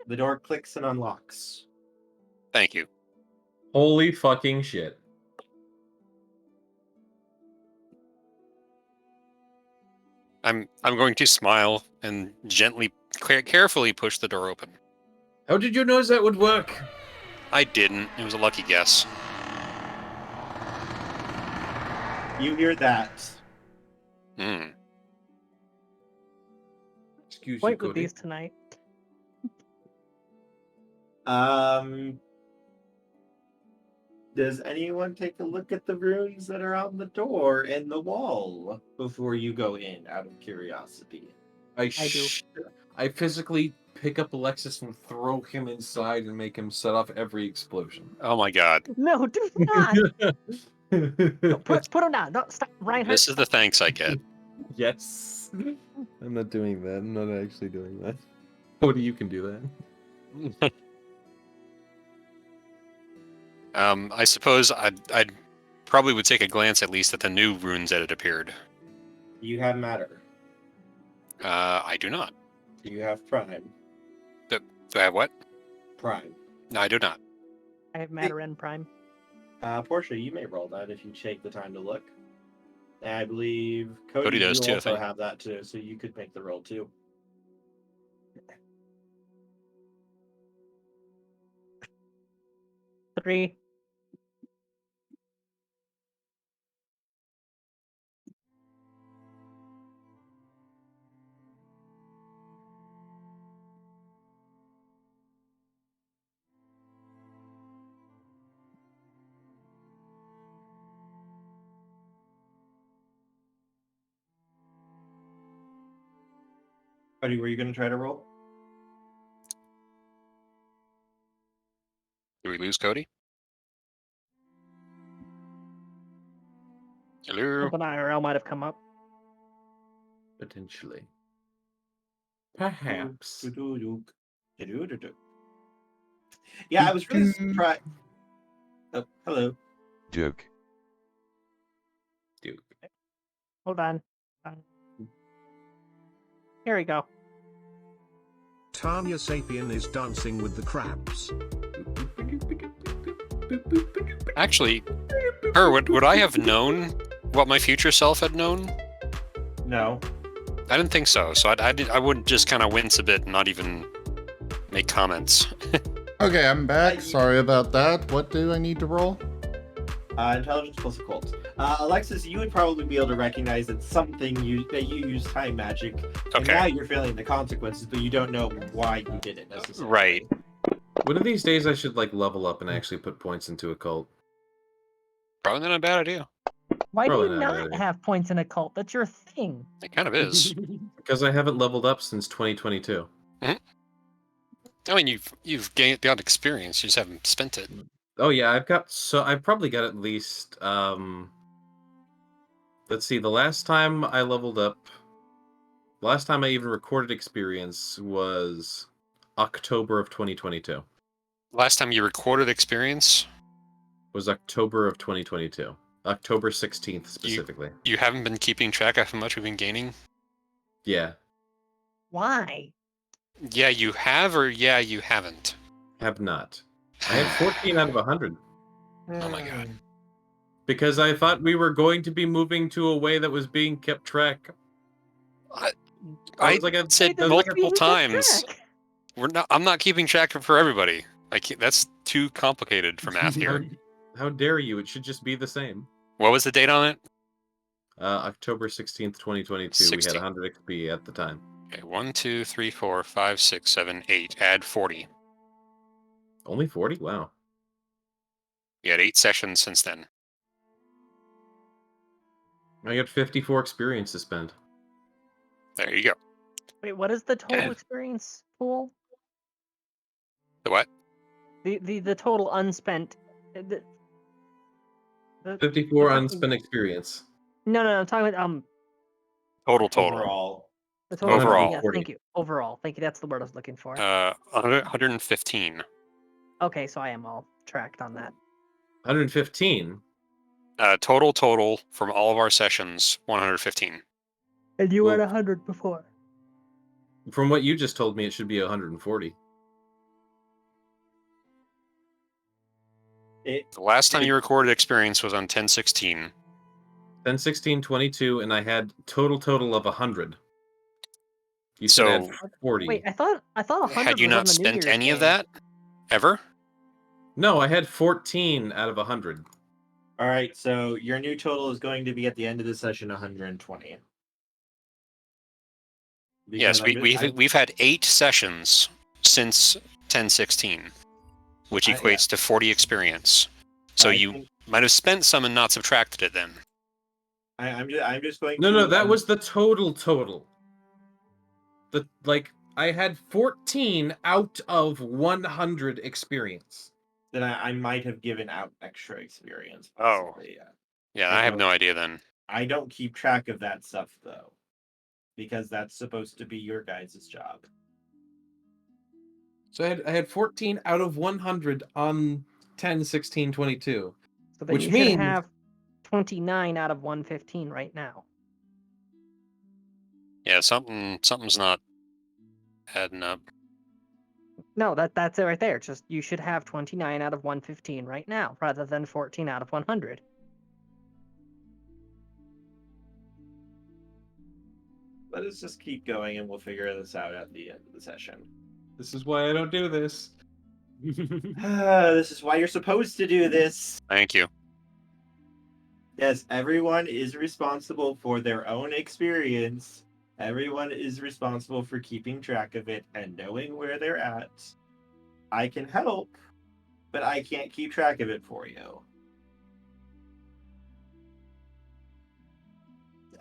The door clicks and unlocks. Thank you. Holy fucking shit. I'm going to smile and gently, carefully push the door open. How did you know that would work? I didn't. It was a lucky guess. You hear that. Hmm. Excuse Wait you, with Cody. these tonight. Does anyone take a look at the runes that are on the door and the wall before you go in, out of curiosity? I do. I physically pick up Alexis and throw him inside and make him set off every explosion. Oh my god. No, do not. No, put him down. Don't stop, Reinhardt. This is the thanks I get. Yes. I'm not doing that. I'm not actually doing that. Cody, you can do that. I suppose I'd probably would take a glance at least at the new runes that had appeared. You have matter. I do not. You have prime. Do I have what? Prime. No, I do not. I have matter and prime. Portia, you may roll that if you take the time to look. And I believe Cody, Cody does you too, I also think. have that too, so you could make the roll too. Three. Cody, were you going to try to roll? Do we lose Cody? Hello? Open IRL might have come up. Potentially. Perhaps. Yeah, I was really surprised. Oh, hello. Duke. Dude. Hold on. Here we go. Tanya Sapien is dancing with the crabs. Actually, would I have known what my future self had known? No. I didn't think so. So I would just kind of wince a bit and not even make comments. Okay, I'm back. Sorry about that. What do I need to roll? Intelligence plus occult. Alexis, you would probably be able to recognize that that you use time magic, and Okay. now you're feeling the consequences, but you don't know why you did it necessarily. Right. One of these days I should like level up and actually put points into a cult. Probably not a bad idea. Why do Probably you not not really. have points in a cult? That's your thing. It kind of is. Because I haven't leveled up since 2022. I mean, you've got experience. You just haven't spent it. Oh yeah, I've probably got at least let's see, the last time I leveled up, the last time I even recorded experience was October of 2022. Last time you recorded experience, Was October of 2022. October 16th specifically. you haven't been keeping track of how much we've been gaining? Yeah, Why? Yeah, you have, or yeah, you haven't. have not. I had 14 out of 100. Oh my god. Because I thought we were going to be moving to a way that was being kept track. I was like, said Why does multiple being kept times. track? I'm not keeping track for everybody. That's too complicated for math here. How dare you? It should just be the same. What was the date on it? October 16th, 2022. We had 16. 100 XP at the time. Okay, 1, 2, 3, 4, 5, 6, 7, 8. Add 40. Only 40? Wow. We had 8 sessions since then. I got 54 experience to spend. There you go. Wait, what is the total experience pool? The what? The total unspent. The 54 fucking- unspent experience. No, I'm talking about Total. Overall. the total. Overall. Yes, thank you. Overall, thank you. That's the word I was looking for. 115. Okay, so I am all tracked on that. 115. Total from all of our sessions, 115. And you were Well- at 100 before. From what you just told me, it should be 140. The last time you recorded experience was on 1016. 10, 16, 22, and I had total of 100. You said I So- had 40. Wait, I thought 100 Had you was on not the New spent Year's any of game. that? Ever? No, I had 14 out of 100. All right, so your new total is going to be at the end of the session 120. Yes, Because we've had 8 sessions since 1016, which I- equates to 40 experience. So I you think- might have spent some and not subtracted it then. I'm just going No, to... no, that was the total. I had 14 out of 100 experience. Then I might have given out extra experience. Oh. Possibly, yeah. Yeah, I I have don't- no idea then. I don't keep track of that stuff, though. Because that's supposed to be your guys' job. So I had 14 out of 100 on 10, 16, 22. So then Which you means- should have 29 out of 115 right now. Yeah, something's not adding up. No, that's it right there. It's just you should have 29 out of 115 right now, rather than 14 out of 100. Let us just keep going and we'll figure this out at the end of the session. This is why I don't do this. This is why you're supposed to do this. Thank you. Yes, everyone is responsible for their own experience. Everyone is responsible for keeping track of it and knowing where they're at. I can help, but I can't keep track of it for you.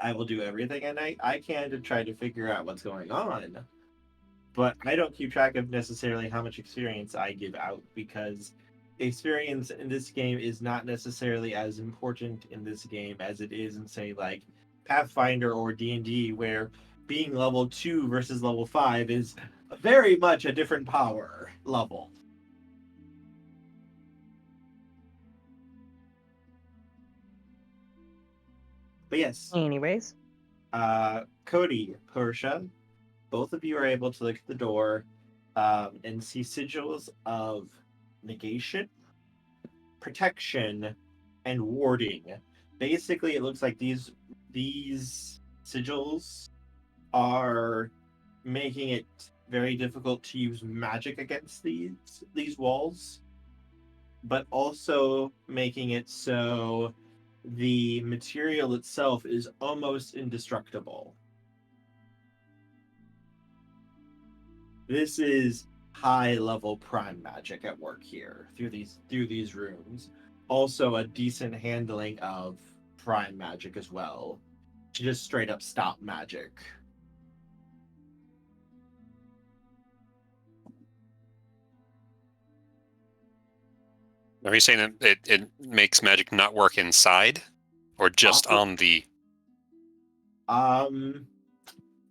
I will do everything I can to try to figure out what's going on. But I don't keep track of necessarily how much experience I give out, because experience in this game is not necessarily as important in this game as it is in, say, like Pathfinder or D&D, where being level 2 versus level 5 is very much a different power level. But yes, Anyways, Cody, Portia, both of you are able to look at the door and see sigils of negation, protection, and warding. Basically, it looks like these sigils are making it very difficult to use magic against these walls, but also making it so the material itself is almost indestructible. This is high level prime magic at work here through these rooms. Also a decent handling of prime magic as well, to just straight up stop magic. Are you saying that it makes magic not work inside? Or just on the...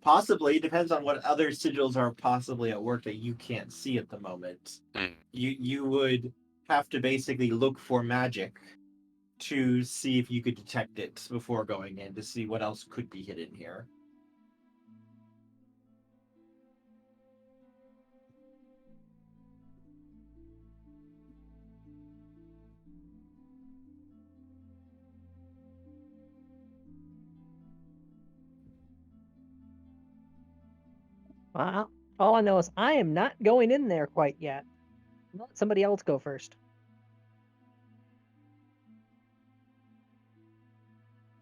Possibly. Depends on what other sigils are possibly at work that you can't see at the moment. Mm. You would have to basically look for magic to see if you could detect it before going in, to see what else could be hidden here. well, all I know is I am not going in there quite yet. Let somebody else go first.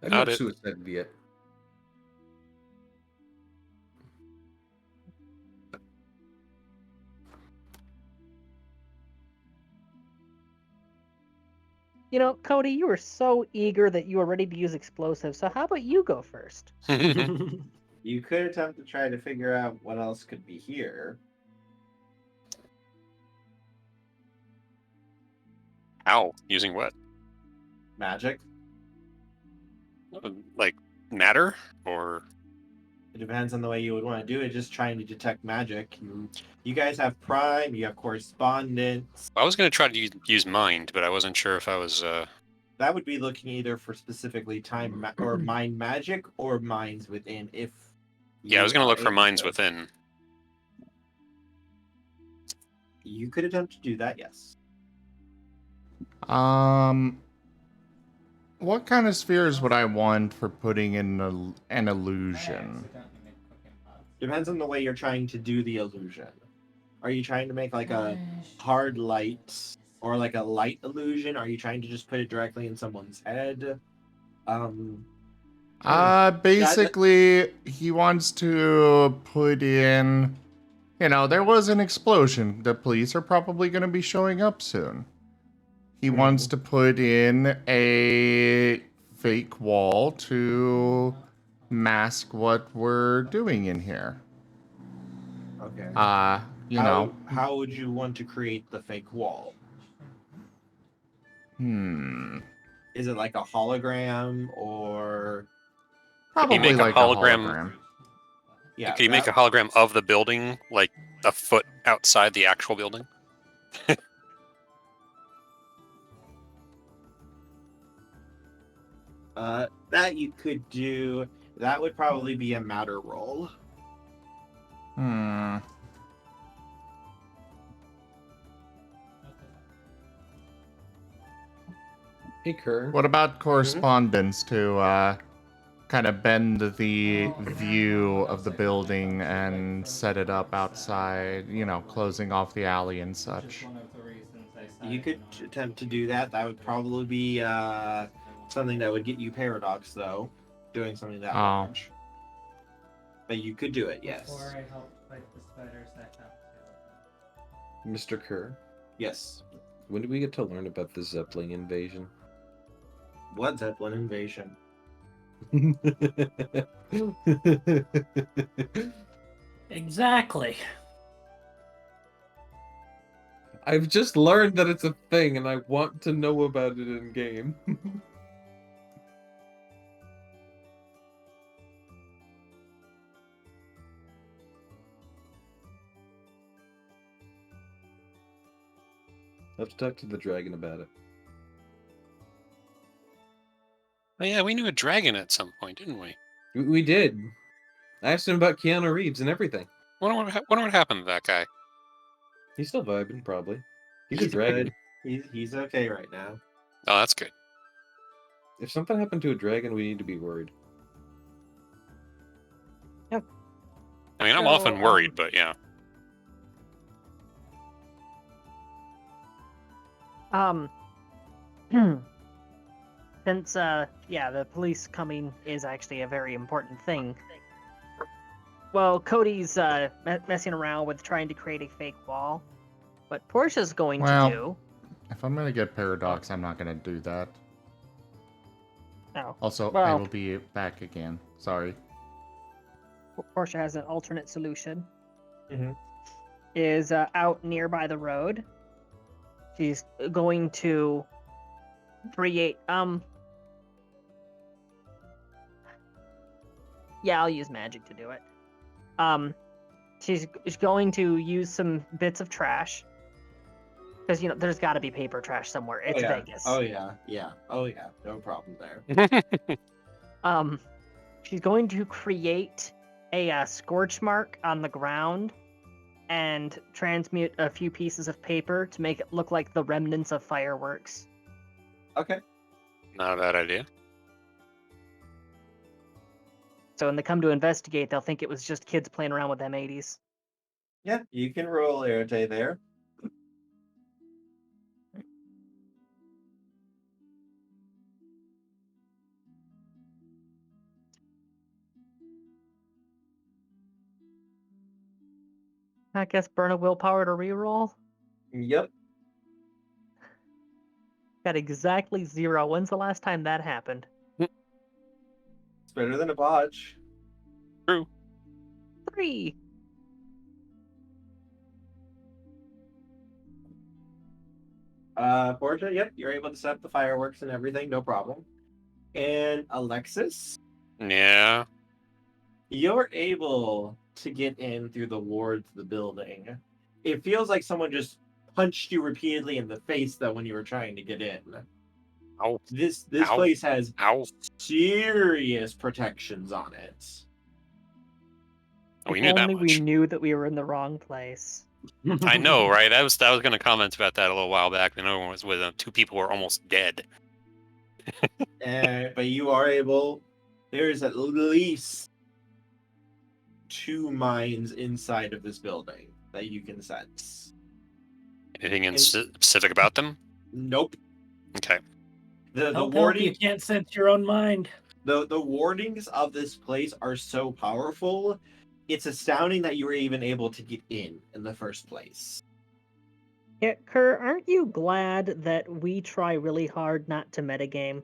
I've Got not it. suicided yet. You know, Cody, you were so eager that you were ready to use explosives, so how about you go first? You could attempt to try to figure out what else could be here. How? Using what? Magic. Like matter or? It depends on the way you would want to do it. Just trying to detect magic. You guys have prime. You have correspondence. I was gonna try to use mind, but I wasn't sure if I was. That would be looking either for specifically time or mind magic or minds within. If Yeah, I was you gonna are look for able minds to. within. You could attempt to do that. Yes. What kind of spheres would I want for putting in an illusion? accidentally made cooking pots. Depends on the way you're trying to do the illusion. Are you trying to make like a hard light or like a light illusion? Are you trying to just put it directly in someone's head? Basically, he wants to put in. There was an explosion. The police are probably going to be showing up soon. He wants to put in a fake wall to mask what we're doing in here. Okay. You know. How would you want to create the fake wall? Is it like a hologram or? Probably make a like hologram- a hologram. Yeah. Could you make a hologram of the building, like a foot outside the actual building? That you could do. That would probably be a matter roll. Hey, Kerr. What about correspondence to kind of bend the view of the building and set it up outside, closing off the alley and such? One of the reasons I said You could attempt to do that. That would probably be something that would get you paradox, though. Doing something that large. But you could do it, yes. Before I helped fight the spiders, I found two. Mr. Kerr, Yes. when do we get to learn about the Zeppelin invasion? What Zeppelin invasion? Exactly. I've just learned that it's a thing, and I want to know about it in game. I have to talk to the dragon about it. Oh yeah, we knew a dragon at some point, didn't we? We did. I asked him about Keanu Reeves and everything. Wonder what happened to that guy. He's still vibing, probably. He's a dragon. Good. He's okay right now. Oh, that's good. If something happened to a dragon, we need to be worried. Yep. I mean, I'm So, often worried, but yeah. Since the police coming is actually a very important thing. Well, Cody's messing around with trying to create a fake wall. What Portia's going to do. If I'm gonna get paradox, I'm not gonna do that. No. Also, I Well- will be back again. Sorry. Portia has an alternate solution. Mhm. Is out nearby the road. She's going to create yeah, I'll use magic to do it. She's going to use some bits of trash. Because there's gotta be paper trash somewhere. It's Vegas. Oh yeah. No problem there. She's going to create a scorch mark on the ground and transmute a few pieces of paper to make it look like the remnants of fireworks. Okay. Not a bad idea. So when they come to investigate, they'll think it was just kids playing around with M80s. Yeah, you can roll Arete there. I guess burn a willpower to reroll. Yep. Got exactly 0. When's the last time that happened? It's better than a botch. True. 3. Portia, yep, you're able to set up the fireworks and everything, no problem. And Alexis, Yeah. you're able to get in through the wards of the building. It feels like someone just punched you repeatedly in the face, though, when you were trying to get in. Ow. This Ow. place has Ow. serious protections on it. We If knew that only we much. knew that we were in the wrong place. I know, right? I was going to comment about that a little while back. Another one was with 2 people who were almost dead. But you are able. There's at least 2 mines inside of this building that you can sense. Anything And- specific about them? Nope. Okay. The Help, warding. you can't sense your own mind. The wardings of this place are so powerful, it's astounding that you were even able to get in the first place. Yeah, Kerr, aren't you glad that we try really hard not to metagame?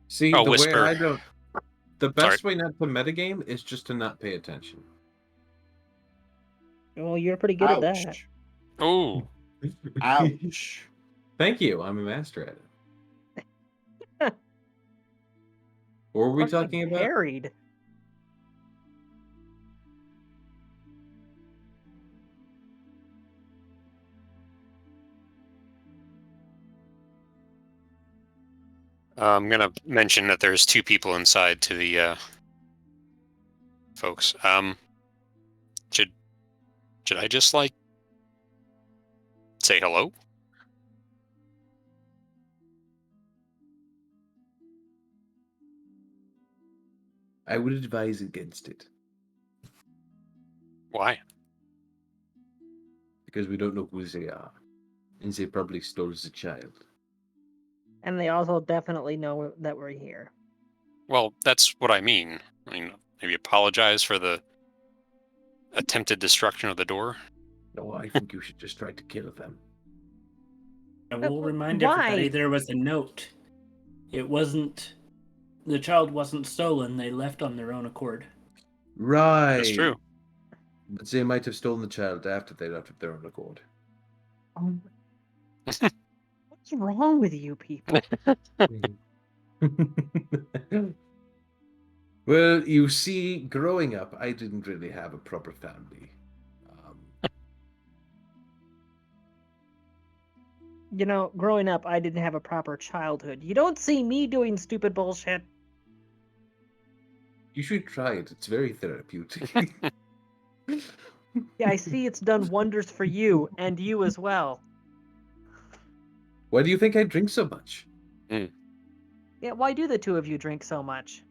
See, Oh, the way whisper. I don't. The best way not to metagame is just to not pay attention. Well, you're pretty good at that. Ouch. Oh, Ouch. Thank you. I'm a master at it. What were we Fucking talking about? Harried. I'm gonna mention that there's 2 people inside to the folks. Should I just like say hello? I would advise against it Why? because we don't know who they are, and they probably stole the child. And they also definitely know that we're here. Well, that's what I mean. I mean, maybe apologize for the attempted destruction of the door. No, I think you should just try to kill them. I will remind why? everybody there was a note. It wasn't. The child wasn't stolen. They left on their own accord. Right. That's true. But they might have stolen the child after they left of their own accord. Oh, what's wrong with you people? Well, you see, growing up, I didn't really have a proper family. You know, growing up, I didn't have a proper childhood. You don't see me doing stupid bullshit. You should try it. It's very therapeutic. Yeah, I see it's done wonders for you, and you as well. Why do you think I drink so much? Yeah, why do the 2 of you drink so much?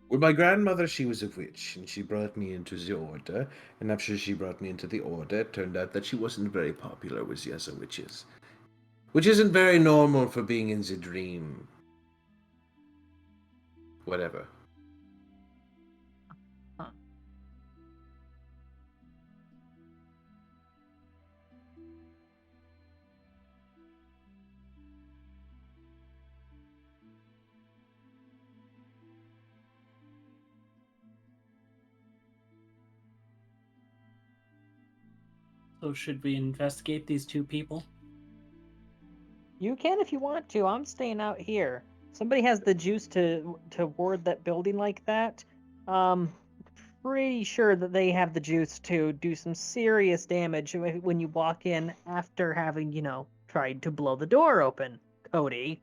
Well, my grandmother, she was a witch, and she brought me into the order. And after she brought me into the order, it turned out that she wasn't very popular with the other witches. Which isn't very normal for being in the dream. Whatever. So should we investigate these 2 people? You can if you want to. I'm staying out here. Somebody has the juice to ward that building like that. Pretty sure that they have the juice to do some serious damage when you walk in after having, tried to blow the door open, Cody.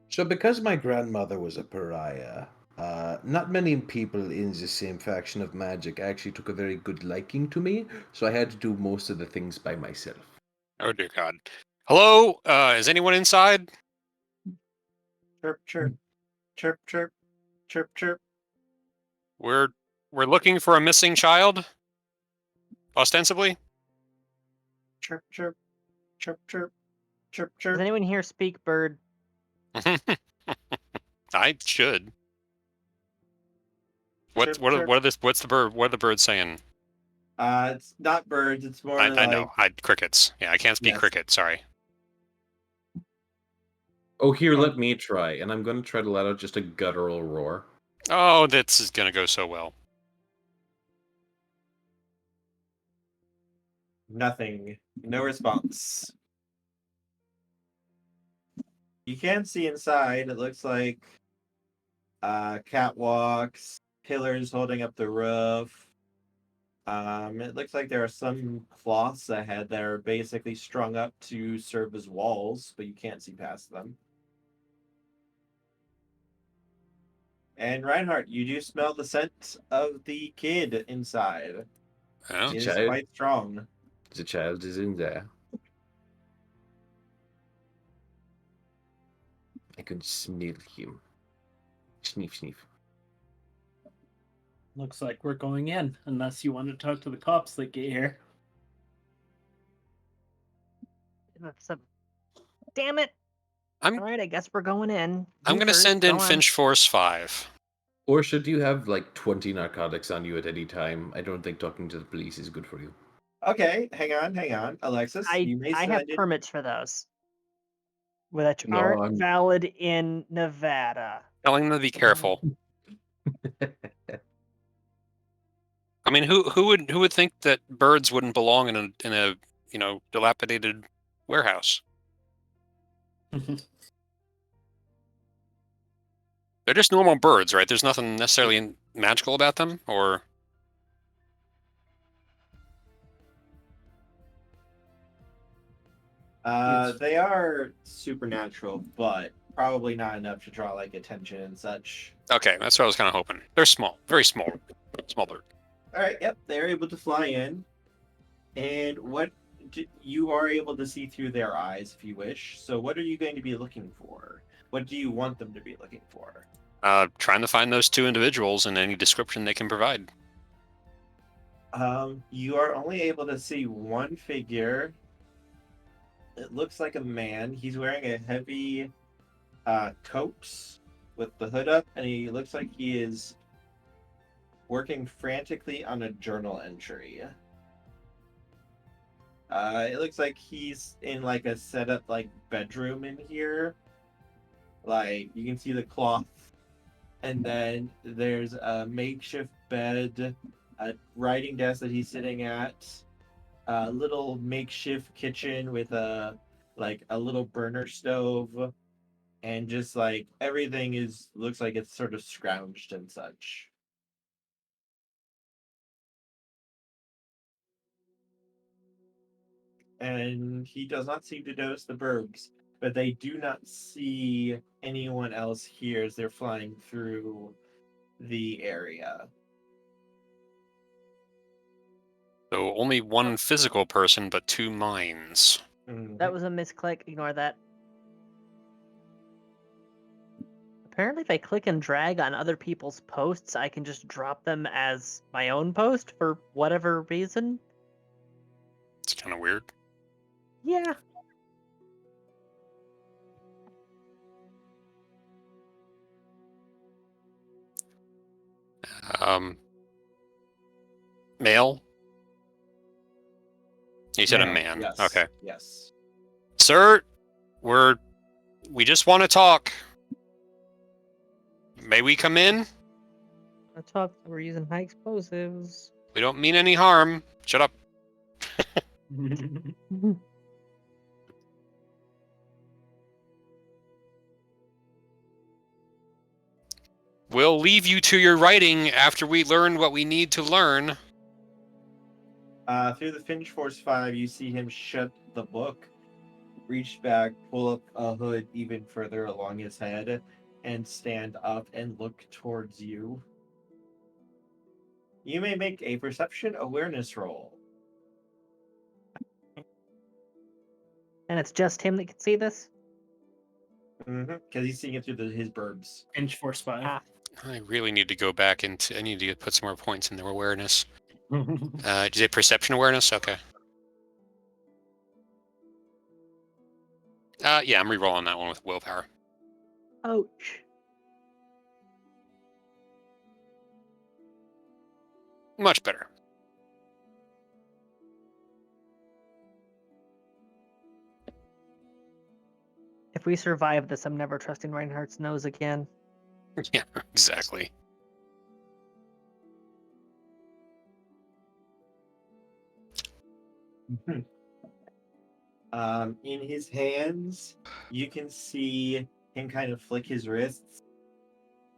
So because my grandmother was a pariah, not many people in the same faction of magic actually took a very good liking to me, so I had to do most of the things by myself. Oh dear God. Hello? Is anyone inside? Chirp, chirp. Chirp, chirp. Chirp, chirp. We're looking for a missing child. Ostensibly. Chirp, chirp. Chirp, chirp. Chirp, Does chirp. anyone here speak bird? I should. What's the bird? What are the birds saying? It's not birds. It's more I like know. Crickets. Yeah, I can't speak Yes. cricket. Sorry. Oh, here, let me try, and I'm going to try to let out just a guttural roar. Oh, this is gonna go so well. nothing. No response. You can see inside. It looks like catwalks, pillars holding up the roof. It looks like there are some cloths ahead that are basically strung up to serve as walls, but you can't see past them. And Reinhardt, you do smell the scent of the kid inside. Oh. It is Child. quite strong. The child is in there. I can smell him. Sniff, sniff. Looks like we're going in, unless you want to talk to the cops that get here. That's a... Damn it! I'm- All right, I guess we're going in. I'm You gonna first, send go in on. Finch Force 5. Or should you have like 20 narcotics on you at any time? I don't think talking to the police is good for you. Okay, hang on. Alexis, you may I have send in. permits for those. Which No, aren't I'm- valid in Nevada. Telling them to be careful. I mean, who would think that birds wouldn't belong in a dilapidated warehouse? They're just normal birds, right? There's nothing necessarily magical about them, or They are supernatural, but probably not enough to draw like attention and such. okay, that's what I was kind of hoping. They're small, very small bird. All right, yep, they're able to fly in, and you are able to see through their eyes if you wish. So, what are you going to be looking for? What do you want them to be looking for? Trying to find those two individuals and any description they can provide. You are only able to see one figure. It looks like a man. He's wearing a heavy coat with the hood up, and he looks like he is working frantically on a journal entry. It looks like he's in like a setup like bedroom in here. Like you can see the cloth, and then there's a makeshift bed, a writing desk that he's sitting at, a little makeshift kitchen with a little burner stove, and just like everything looks like it's sort of scrounged and such. And he does not seem to notice the birds, but they do not see anyone else here as they're flying through the area. So only one physical person, but two minds. That was a misclick. Ignore that. Apparently, if I click and drag on other people's posts, I can just drop them as my own post for whatever reason. It's kind of weird. Yeah. Male? You said a Male, man. yes, Okay. Yes. Sir, we just want to talk. May we come in? I thought we're using high explosives. We don't mean any harm. Shut up. We'll leave you to your writing after we learn what we need to learn. Through the Finch Force 5, you see him shut the book, reach back, pull up a hood even further along his head, and stand up and look towards you. You may make a perception awareness roll. And it's just him that can see this? Because he's seeing it through his burbs. Inch Force 5. Ah. I really need to go back into. I need to put some more points in their awareness. Did you say perception awareness? Okay. Yeah, I'm re-rolling that one with willpower. Ouch. Much better. If we survive this, I'm never trusting Reinhardt's nose again. Yeah, exactly. In his hands, you can see him kind of flick his wrists,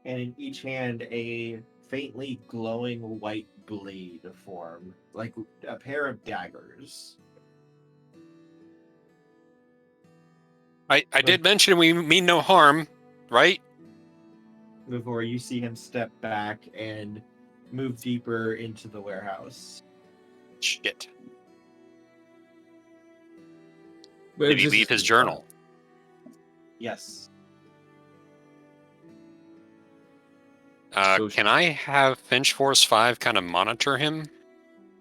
and in each hand, a faintly glowing white blade form, like a pair of daggers. I did mention we mean no harm, right? Before you see him step back and move deeper into the warehouse. Shit. Well, Did he this leave is his fun. journal? Yes. So Can I have Finch Force 5 kind of monitor him?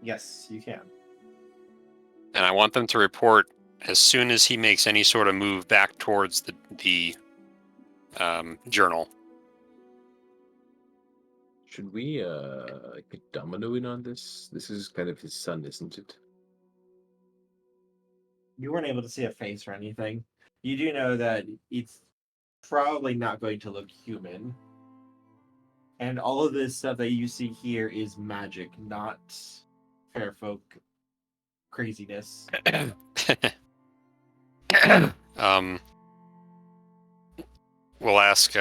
Yes, you can. And I want them to report as soon as he makes any sort of move back towards the journal. Should we get Domino in on this? This is kind of his son, isn't it? You weren't able to see a face or anything. You do know that it's probably not going to look human. And all of this stuff that you see here is magic, not fair folk craziness. We'll ask,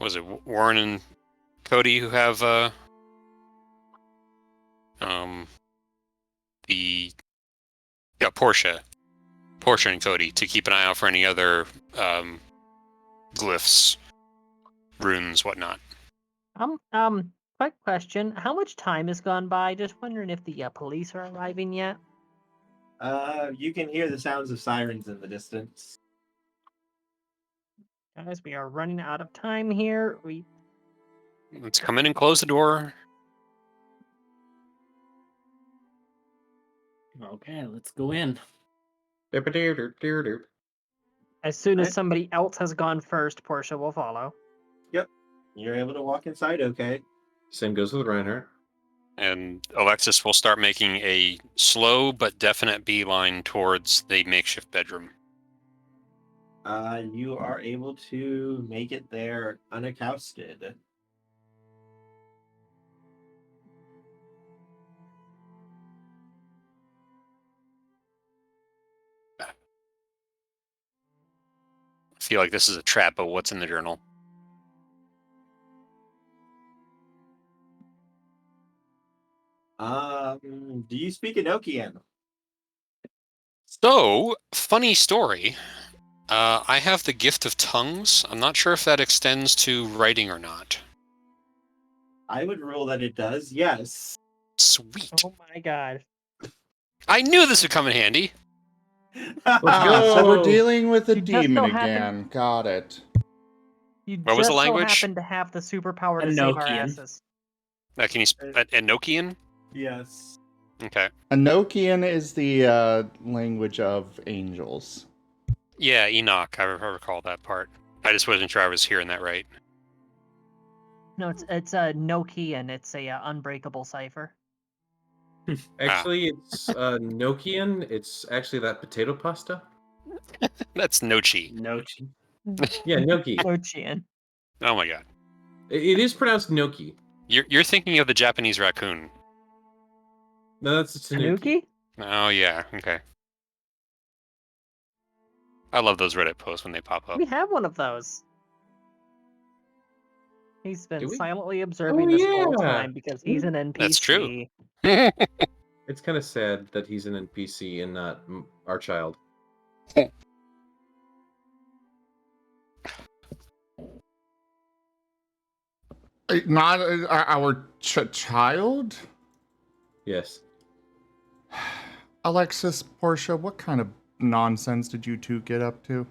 was it Warren and Cody who have Portia and Cody to keep an eye out for any other glyphs, runes, whatnot. Quick question. How much time has gone by? Just wondering if the police are arriving yet. You can hear the sounds of sirens in the distance. Guys, we are running out of time here. Let's come in and close the door. Okay, let's go in. As soon as Okay. somebody else has gone first, Portia will follow. Yep. You're able to walk inside, okay? Same goes with Reinhardt. And Alexis will start making a slow but definite beeline towards the makeshift bedroom. You are able to make it there unaccosted. I feel like this is a trap, but what's in the journal? Do you speak Enochian? So, funny story. I have the gift of tongues. I'm not sure if that extends to writing or not. I would rule that it does, yes. Sweet. Oh my god. I knew this would come in handy. So we're go! dealing with a You just demon so happen- again. Got it. You What was just the language? so happen to have the superpower to save our Enochian. asses. Can you Enochian? Yes. Okay. Enochian is the language of angels. Yeah, Enoch. I recall that part. I just wasn't sure I was hearing that right. No, it's a Nokian. It's a unbreakable cipher. Actually, it's Nokian. It's actually that potato pasta. That's Nochi. No. Yeah, gnocchi. Nochian. Oh my god. It is pronounced gnocchi. You're thinking of the Japanese raccoon. No, that's a tanuki. Tanuki? Oh yeah, okay. I love those Reddit posts when they pop up. We have one of those. He's been Do we? silently observing Oh, this whole yeah. time because he's an NPC. That's true. It's kind of sad that he's an NPC and not our child. Not our child? Yes. Alexis, Portia, what kind of nonsense did you two get up to?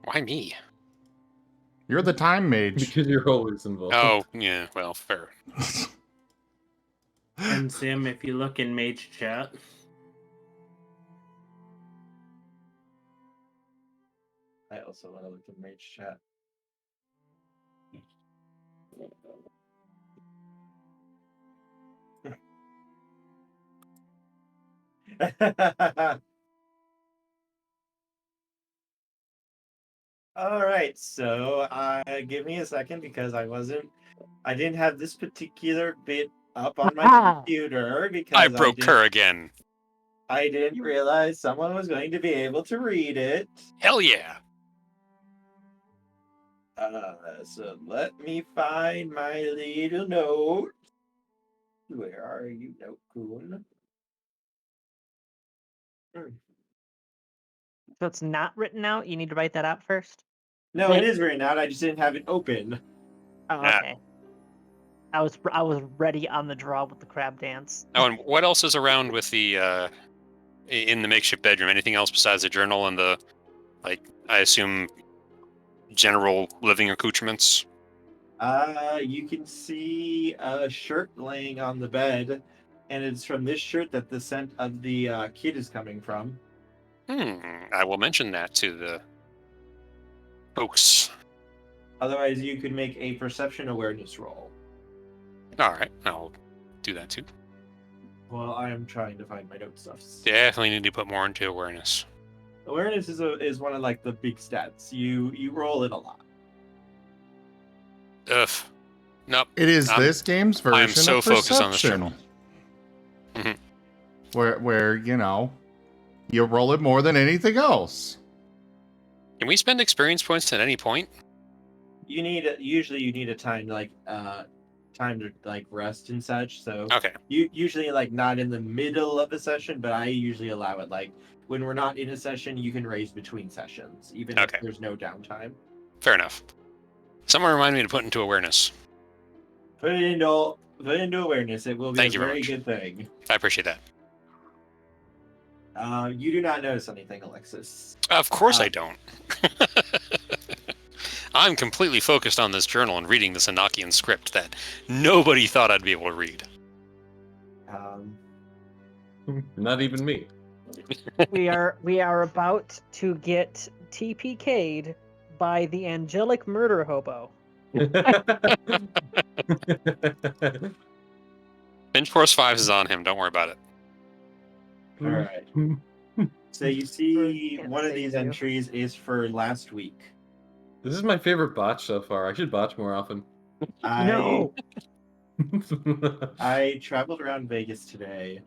Why me? You're the time mage. Because you're always involved. Oh, yeah, well, fair. And Sim, if you look in Mage chat, I also want to look at Mage chat. All right, so give me a second because I didn't have this particular bit up on my computer I because broke her again. I didn't realize someone was going to be able to read it. Hell yeah. So let me find my little note. Where are you, Note Coon? So it's not written out. You need to write that out first. No, it is written out. I just didn't have it open. Oh, Ah. okay. I was ready on the draw with the crab dance. Oh, and what else is around with the in the makeshift bedroom? Anything else besides the journal and the, like, I assume, general living accoutrements? You can see a shirt laying on the bed, and it's from this shirt that the scent of the kid is coming from. I will mention that to the folks. Otherwise, you could make a perception awareness roll. All right, I'll do that too. Well, I am trying to find my note stuff. Definitely need to put more into awareness. Awareness is one of like the big stats. You roll it a lot. Ugh. Nope. It is this game's version I'm so of focused on this perception, journal. where you know you roll it more than anything else. Can we spend experience points at any point? Usually you need a time to rest and such. So Okay. you usually like not in the middle of a session, but I usually allow it like when we're not in a session, you can raise between sessions, even Okay. if there's no downtime. Fair enough. Someone remind me to put into awareness. Put it into awareness. It will be Thank a you very very much. good thing. I appreciate that. You do not notice anything, Alexis. Of course I don't. I'm completely focused on this journal and reading this Enochian script that nobody thought I'd be able to read. Not even me. we are about to get TPK'd by the angelic murder hobo. Pinch Force 5 is on him. Don't worry about it. All right. So you see, Can't one of save these you. entries is for last week. This is my favorite botch so far. I should botch more often. No. I traveled around Vegas today,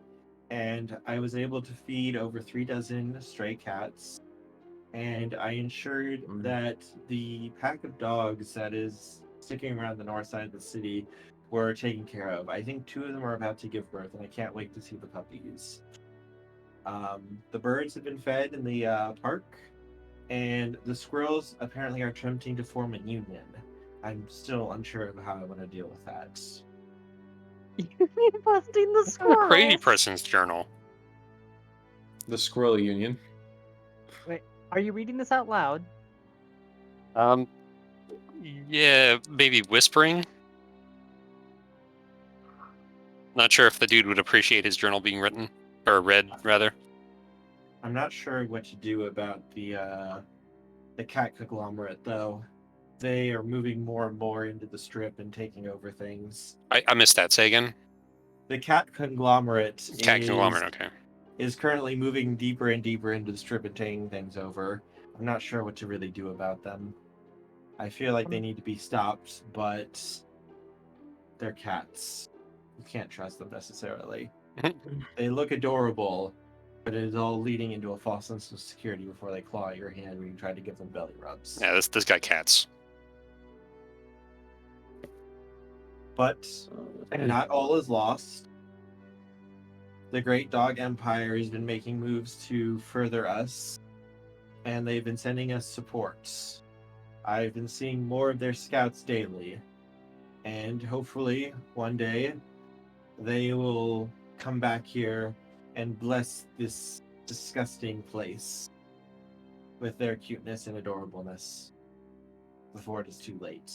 and I was able to feed over 36 stray cats, and I ensured that the pack of dogs that is sticking around the north side of the city were taken care of. I think 2 of them are about to give birth, and I can't wait to see the puppies. The birds have been fed in the park, and the squirrels apparently are attempting to form a union. I'm still unsure of how I want to deal with that. You mean busting the This is a crazy squirrel? person's journal. The Squirrel Union. Wait, are you reading this out loud? Yeah, maybe whispering. Not sure if the dude would appreciate his journal being written or read, rather. I'm not sure what to do about the cat conglomerate, though. They are moving more and more into the strip and taking over things. I missed that. Say again. The cat conglomerate Cat conglomerate. Okay. is currently moving deeper and deeper into the strip and taking things over. I'm not sure what to really do about them. I feel like they need to be stopped, but they're cats. You can't trust them necessarily. They look adorable, but it is all leading into a false sense of security before they claw at your hand when you try to give them belly rubs. Yeah, this got cats. But not all is lost. The Great Dog Empire has been making moves to further us, and they've been sending us supports. I've been seeing more of their scouts daily, and hopefully one day they will come back here and bless this disgusting place with their cuteness and adorableness before it is too late.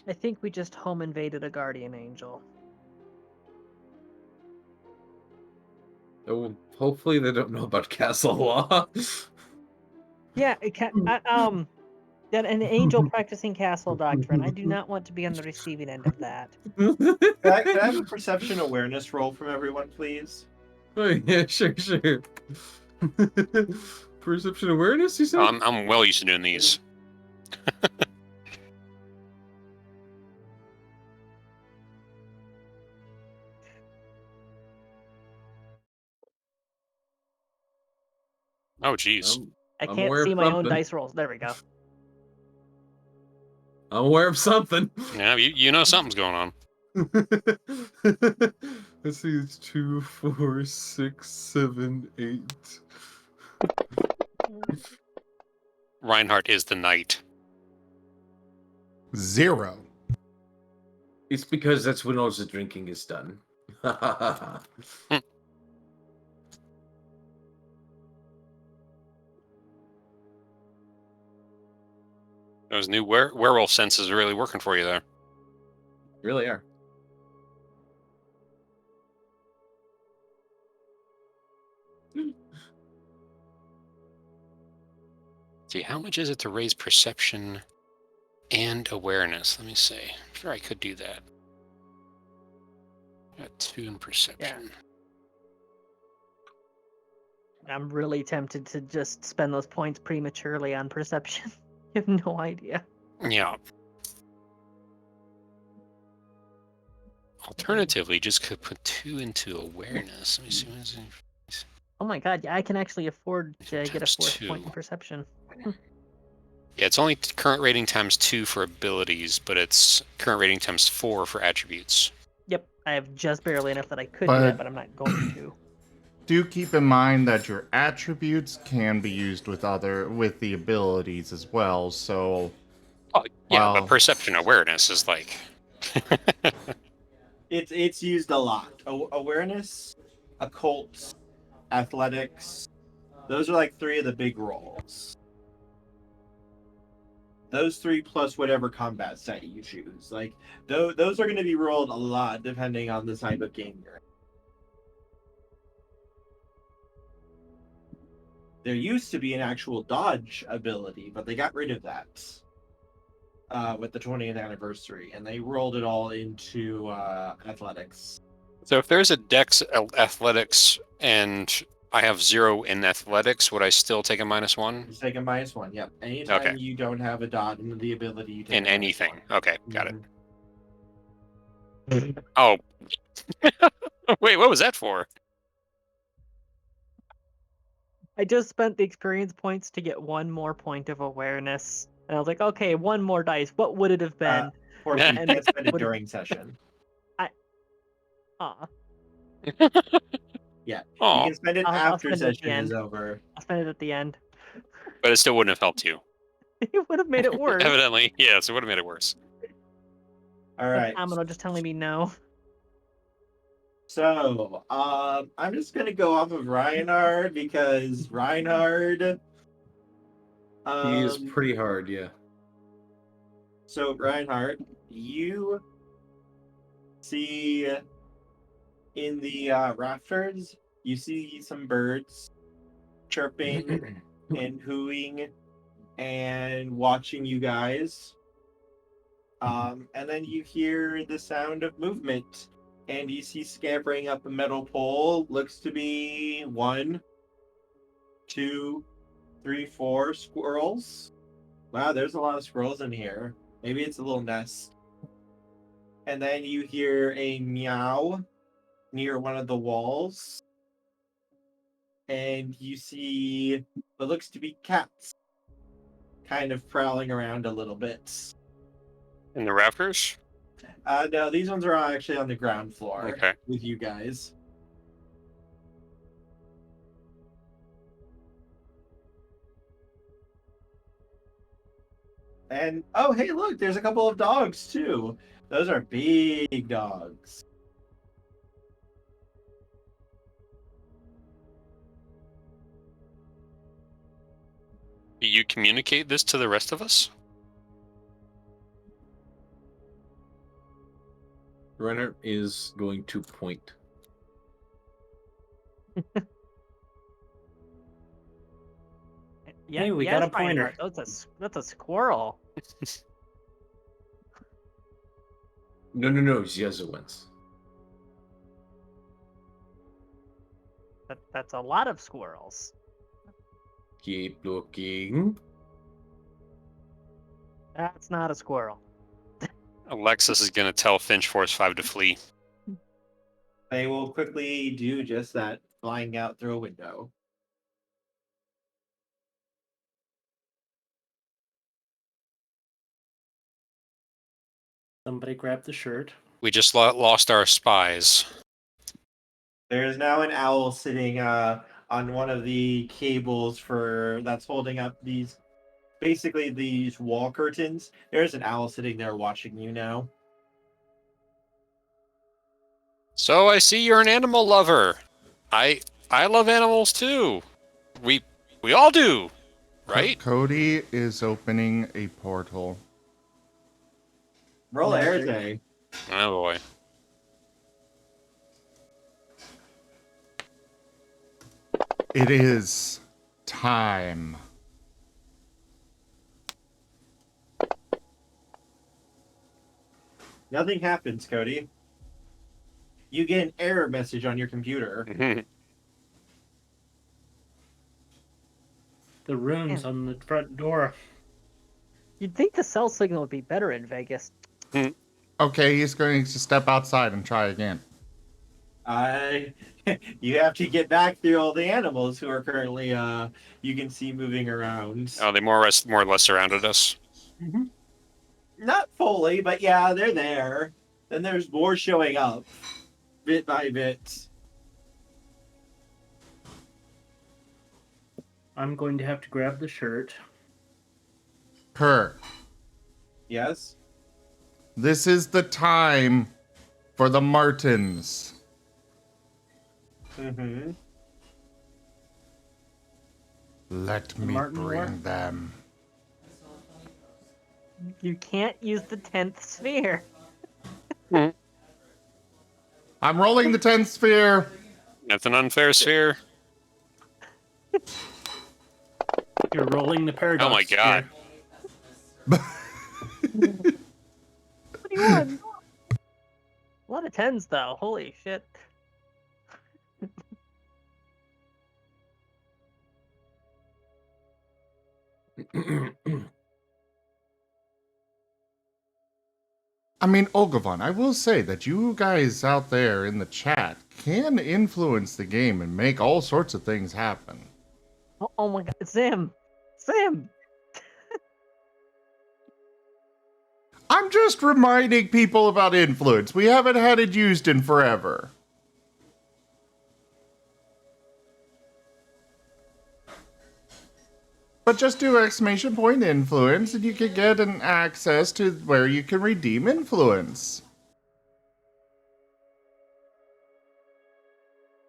I think we just home invaded a guardian angel. Oh, hopefully they don't know about castle law. Yeah, an angel practicing castle doctrine. I do not want to be on the receiving end of that. Can I have a perception awareness roll from everyone, please? Oh, yeah, sure. Perception awareness, you said? I'm well used to doing these. Oh, jeez. I I'm can't aware see of my own something. dice rolls. There we go. I'm aware of something. Yeah, you know something's going on. Let's see, it's 2, 4, 6, 7, 8. Reinhardt is the knight. 0. It's because that's when all the drinking is done. Those new werewolf senses are really working for you there. Really are. See, how much is it to raise perception and awareness? Let me see. I'm sure I could do that. Got 2 in perception. I'm really tempted to just spend those points prematurely on perception. You have no idea. Yeah. Alternatively, just could put 2 into awareness. Let me see. What is it? Oh my god, yeah, I can actually afford to get a Times 4th point in 2. perception. Yeah, it's only current rating times 2 for abilities, but it's current rating times 4 for attributes. Yep, I have just barely enough that I could do But- that, but I'm not going to. Do keep in mind that your attributes can be used with the abilities as well, so Oh, yeah, Wow. but perception awareness is like... It's used a lot. Awareness, occult, athletics. Those are like 3 of the big rolls. Those 3 plus whatever combat set you choose. Like those are going to be rolled a lot depending on the type of game you're in. There used to be an actual dodge ability, but they got rid of that with the 20th anniversary, and they rolled it all into athletics. So if there's a dex athletics and I have 0 in athletics, would I still take a -1? You take a -1, yep. Anytime Okay. you don't have a dot in the ability, you take In a anything. -1. Okay, got it. Mhm. Oh. Wait, what was that for? I just spent the experience points to get 1 more point of awareness. And I was like, okay, 1 more dice. What would it have been? Or Yeah. you can't spend it Would- during session. Aw, Yeah, you Oh, can spend it I'll after spend it at the session is end. over. I'll spend it at the end. but it still wouldn't have helped you. It would have made it worse. Evidently, yes, it would have made it worse. All right. Domino just telling me no. So, I'm just gonna go off of Reinhard because Reinhard. He is pretty hard, yeah. So Reinhard, you see in the rafters, you see some birds chirping and hooing and watching you guys. And then you hear the sound of movement, and you see scampering up a metal pole. Looks to be 1, 2, 3, 4 squirrels. Wow, there's a lot of squirrels in here. Maybe it's a little nest. And then you hear a meow near one of the walls. And you see what looks to be cats kind of prowling around a little bit. In the rafters? No, these ones are actually on the ground floor Okay. with you guys. And oh, hey, look, there's a couple of dogs too. Those are big dogs. You communicate this to the rest of us? Renner is going to point. Yeah, Hey, we got a yes, pointer. Reinhardt, that's a squirrel. No, it's the other ones. That's a lot of squirrels. Keep looking. That's not a squirrel. Alexis is going to tell Finch Force 5 to flee. They will quickly do just that, flying out through a window. Somebody grab the shirt. We just lost our spies. There is now an owl sitting on one of the cables that's holding up basically these wall curtains. There's an owl sitting there watching you now. So I see you're an animal lover. I love animals too. We all do, right? Cody is opening a portal. Roll Magic. Arte. Oh boy. It is time. Nothing happens, Cody. You get an error message on your computer. The runes on the front door. You'd think the cell signal would be better in Vegas. Okay, he's going to step outside and try again. You have to get back through all the animals who are currently you can see moving around. Oh, they more or less surrounded us. Not fully, but yeah, they're there. Then there's more showing up, bit by bit. I'm going to have to grab the shirt. Kerr, Yes. this is the time for the Martens. Mm-hmm. Let me Marten bring War? them. You can't use the 10th sphere. I'm rolling the 10th sphere. Nothing unfair, sphere. You're rolling the paradox. Oh my god. sphere. 21. A lot of 10s though. Holy shit. I mean, Olgavan, I will say that you guys out there in the chat can influence the game and make all sorts of things happen. Oh my god. Sam. I'm just reminding people about influence. We haven't had it used in forever. But just do exclamation point influence and you can get an access to where you can redeem influence.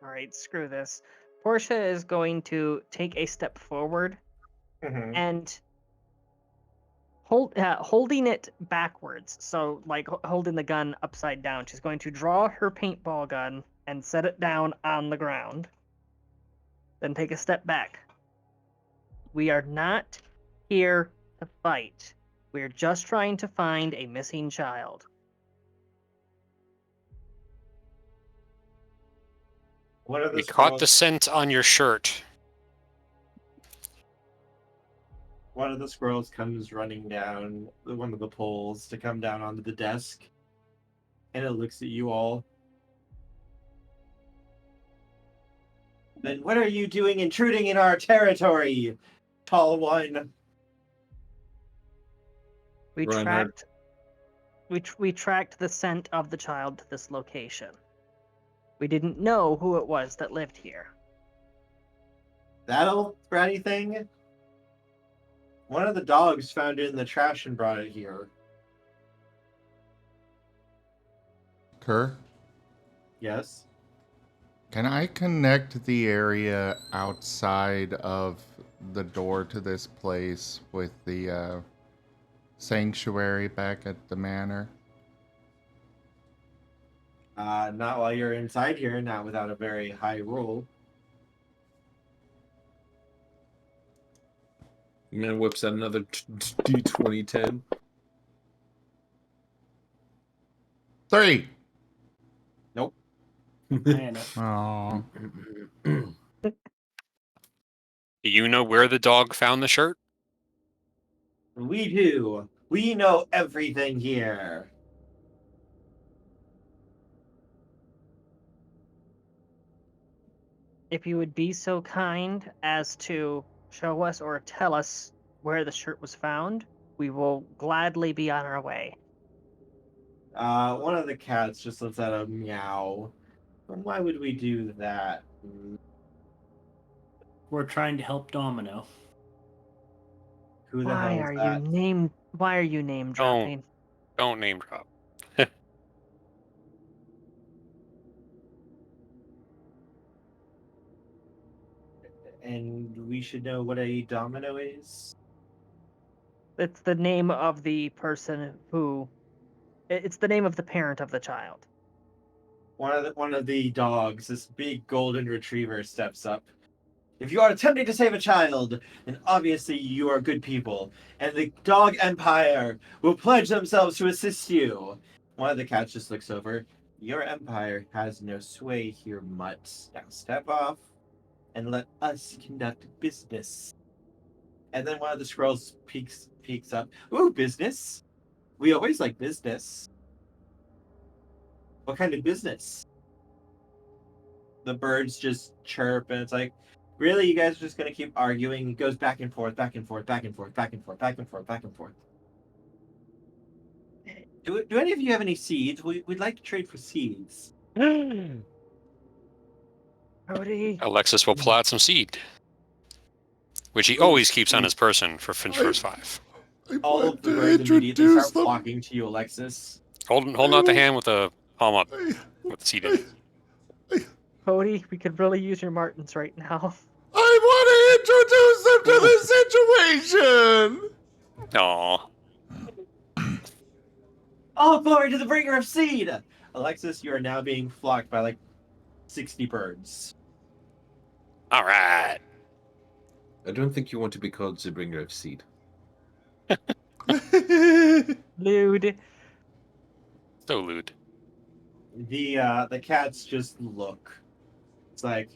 Alright, screw this. Portia is going to take a step forward Mm-hmm. and holding it backwards, so like holding the gun upside down. She's going to draw her paintball gun and set it down on the ground. Then take a step back. We are not here to fight. We're just trying to find a missing child. What are the We caught the squirrels? scent on your shirt. One of the squirrels comes running down one of the poles to come down onto the desk, and it looks at you all. Then what are you doing intruding in our territory, tall one? We Reinhardt. we tracked the scent of the child to this location. We didn't know who it was that lived here. That old bratty thing? One of the dogs found it in the trash and brought it here. Kerr, Yes? can I connect the area outside of the door to this place with the sanctuary back at the manor? Not while you're inside here, not without a very high roll. Man whips out another D2010. 3. Nope. Diana. Oh. Do you know where the dog found the shirt? We do. We know everything here. If you would be so kind as to show us or tell us where the shirt was found, we will gladly be on our way. One of the cats just lets out a meow. And why would we do that? We're trying to help Domino. Who the hell is that? Why are you name dropping? Don't name drop. And we should know what a domino is. It's the name of the person who. It's the name of the parent of the child. One of the dogs, this big golden retriever, steps up. If you are attempting to save a child, then obviously you are good people, and the dog empire will pledge themselves to assist you. One of the cats just looks over. Your empire has no sway here, mutt. Now step off and let us conduct business. And then one of the squirrels peeks up. Ooh, business. We always like business. What kind of business? The birds just chirp, and it's like, really, you guys are just gonna keep arguing? It goes back and forth, back and forth, back and forth, back and forth, back and forth, back and forth. Do any of you have any seeds? We'd like to trade for seeds. Cody. Alexis will pull out some seed, which he always keeps on his person for first 5. All of the birds immediately start flocking to you, Alexis. Holding out the hand with the palm up with the seed in it. Cody, we could really use your Martens right now. I want to introduce them to the situation! Aw. Oh, glory to the bringer of seed! Alexis, you are now being flocked by like 60 birds. All right. I don't think you want to be called the bringer of seed. Lewd. So lewd. The cats just look. It's like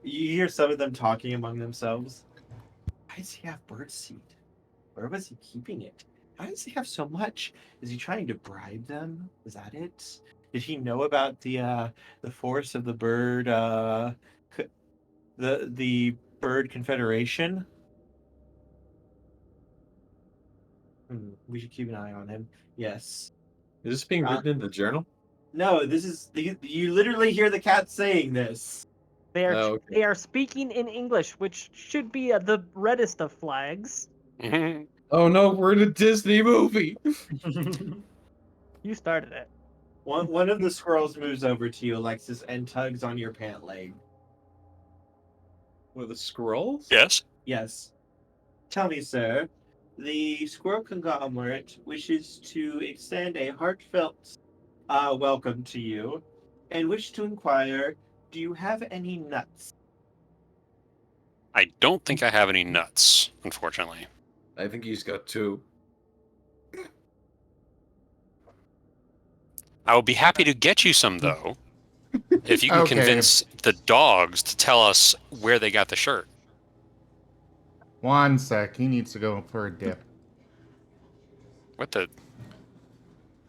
you hear some of them talking among themselves. Why does he have bird seed? Where was he keeping it? How does he have so much? Is he trying to bribe them? Is that it? Did he know about the force of the bird the bird confederation? We should keep an eye on him. Yes. Is this being written in the journal? No, this is you literally hear the cat saying this. They are Oh, okay. they are speaking in English, which should be the reddest of flags. Oh no, we're in a Disney movie. You started it. One of the squirrels moves over to you, Alexis, and tugs on your pant leg. What, the scrolls? Yes. Yes. Tell me, sir, the squirrel conglomerate wishes to extend a heartfelt welcome to you, and wish to inquire, do you have any nuts? I don't think I have any nuts, unfortunately. I think he's got 2. I will be happy to get you some, though, if you can Okay. convince the dogs to tell us where they got the shirt. 1 sec, he needs to go for a dip. What the?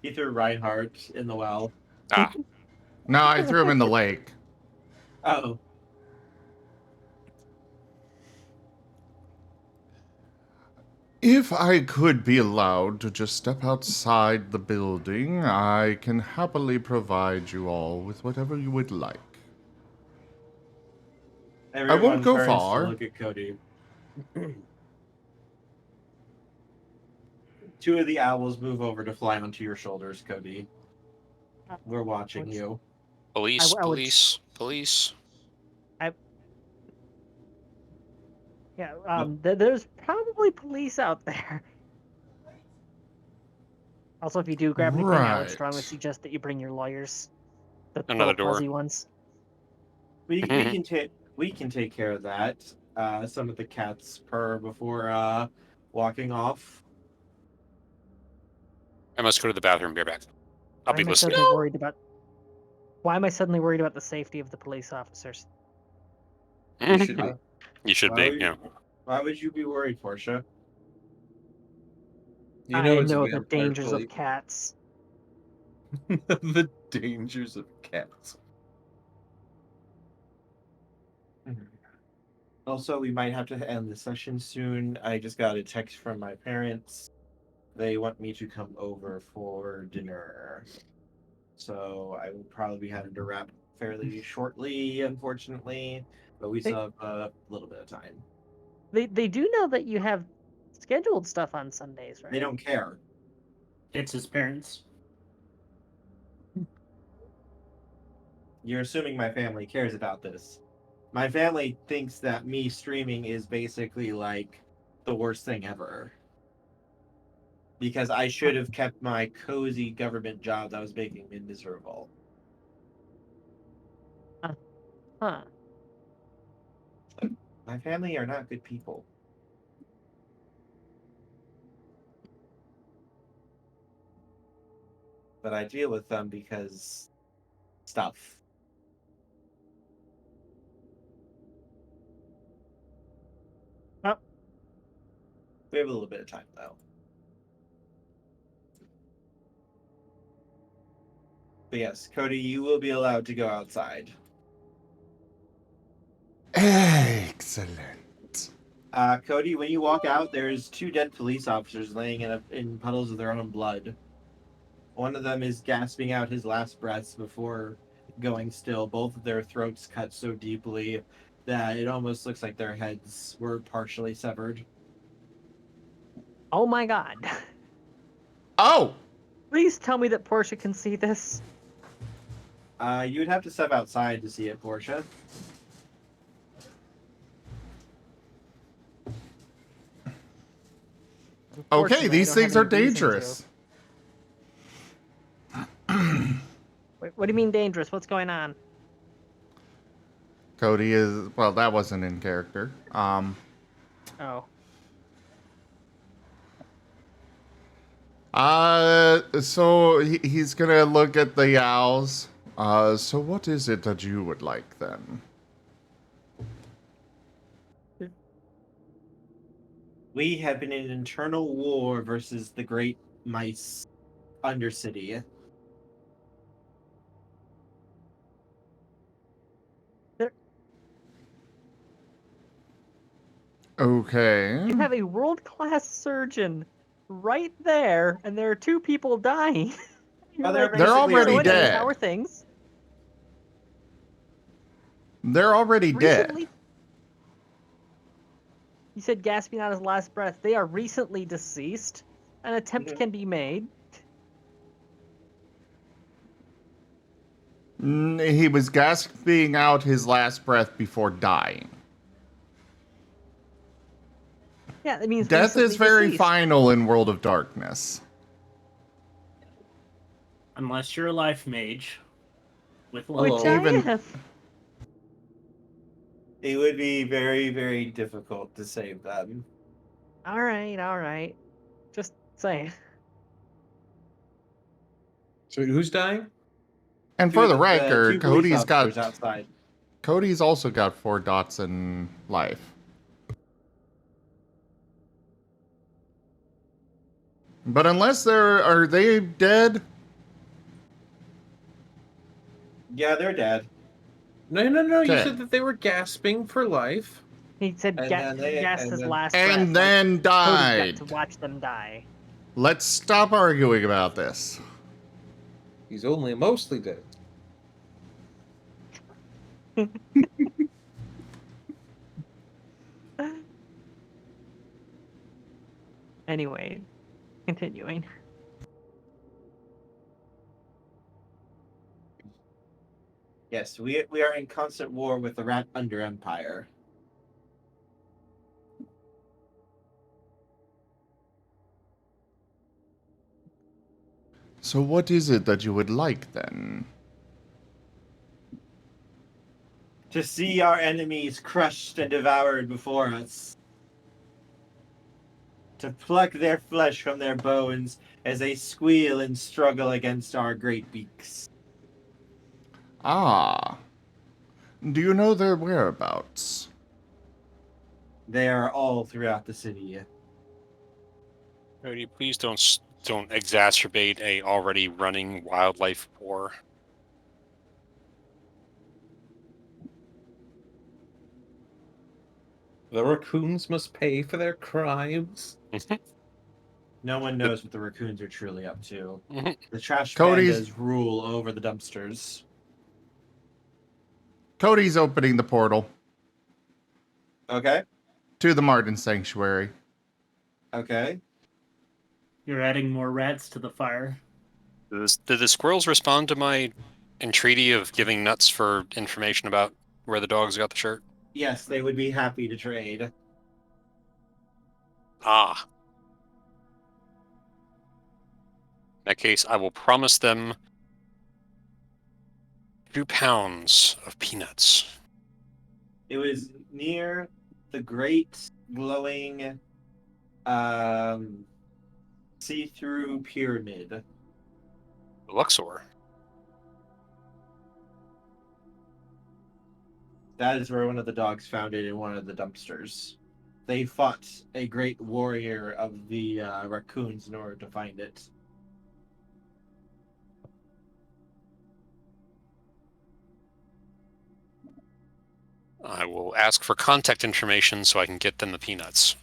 He threw Reinhardt in the well. Ah, No, I threw him in the lake. Oh. If I could be allowed to just step outside the building, I can happily provide you all with whatever you would like. Everyone won't go turns far. To look at Cody. 2 of the owls move over to fly onto your shoulders, Cody. We're watching you. police, I would- police, police. Yeah, there's probably police out there. Also, if you do grab anything, I would Right. strongly suggest that you bring your lawyers. The Another little door. fuzzy ones. We can take care of that. some of the cats purr before walking off. I must go to the bathroom. Be back. I'll Why be am I listening. suddenly worried about? Why am I suddenly worried about the safety of the police officers? You should be. You should Why be. would, why would you be worried, Portia? You know I it's know the vampire dangers police. of cats. The dangers of cats. Also, we might have to end the session soon. I just got a text from my parents. They want me to come over for dinner. So I will probably be having to wrap fairly shortly, unfortunately. But we still have a little bit of time. They do know that you have scheduled stuff on Sundays, right? They don't care. It's his parents. You're assuming my family cares about this. My family thinks that me streaming is basically like the worst thing ever. Because I should have kept my cozy government job that was making me miserable. Huh. My family are not good people. But I deal with them because stuff. Oh. We have a little bit of time though. But yes, Cody, you will be allowed to go outside. Excellent. Cody, when you walk out, there's 2 dead police officers laying in puddles of their own blood. One of them is gasping out his last breaths before going still. Both of their throats cut so deeply that it almost looks like their heads were partially severed. Oh my god. Oh! Please tell me that Portia can see this. You would have to step outside to see it, Portia. Okay, Unfortunately, I these don't things have are any reason to. dangerous. Wait, what do you mean dangerous? What's going on? Cody is, well, that wasn't in character. Oh. So he's gonna look at the owls. So what is it that you would like then? We have been in an internal war versus the great mice undercity. Okay. You have a world-class surgeon right there, and there are 2 people dying. Oh, they're They're already "So anyways, dead. How are things? They're already dead. Recently, he said, gasping out his last breath. They are recently deceased. An attempt can be made. He was gasping out his last breath before dying. Yeah, that means Death is recently very deceased. final in World of Darkness. Unless you're a life mage. With Which love. I Even- am. It would be very, very difficult to save them. All right. Just saying. So who's dying? And for the 2 record, police officers outside. Cody's also got 4 dots in life. But unless are they dead? Yeah, they're dead. No. You Okay. said that they were gasping for life. He said And then gasped his last And breath. then Cody's died. got to watch them die. Let's stop arguing about this. He's only mostly dead. Anyway, continuing. Yes, we are in constant war with the Rat Under Empire. So what is it that you would like then? to see our enemies crushed and devoured before us, to pluck their flesh from their bones as they squeal and struggle against our great beaks. Ah. Do you know their whereabouts? They are all throughout the city. Cody, please don't exacerbate a already running wildlife war. The raccoons must pay for their crimes. No one knows what the raccoons are truly up to. The trash Cody's- pandas rule over the dumpsters. Cody's opening the portal Okay. to the Marten Sanctuary. Okay. You're adding more rats to the fire. Did the squirrels respond to my entreaty of giving nuts for information about where the dogs got the shirt? Yes, they would be happy to trade. Ah. In that case, I will promise them 2 pounds of peanuts. It was near the great glowing see-through pyramid. Luxor. That is where one of the dogs found it in one of the dumpsters. They fought a great warrior of the raccoons in order to find it. I will ask for contact information so I can get them the peanuts.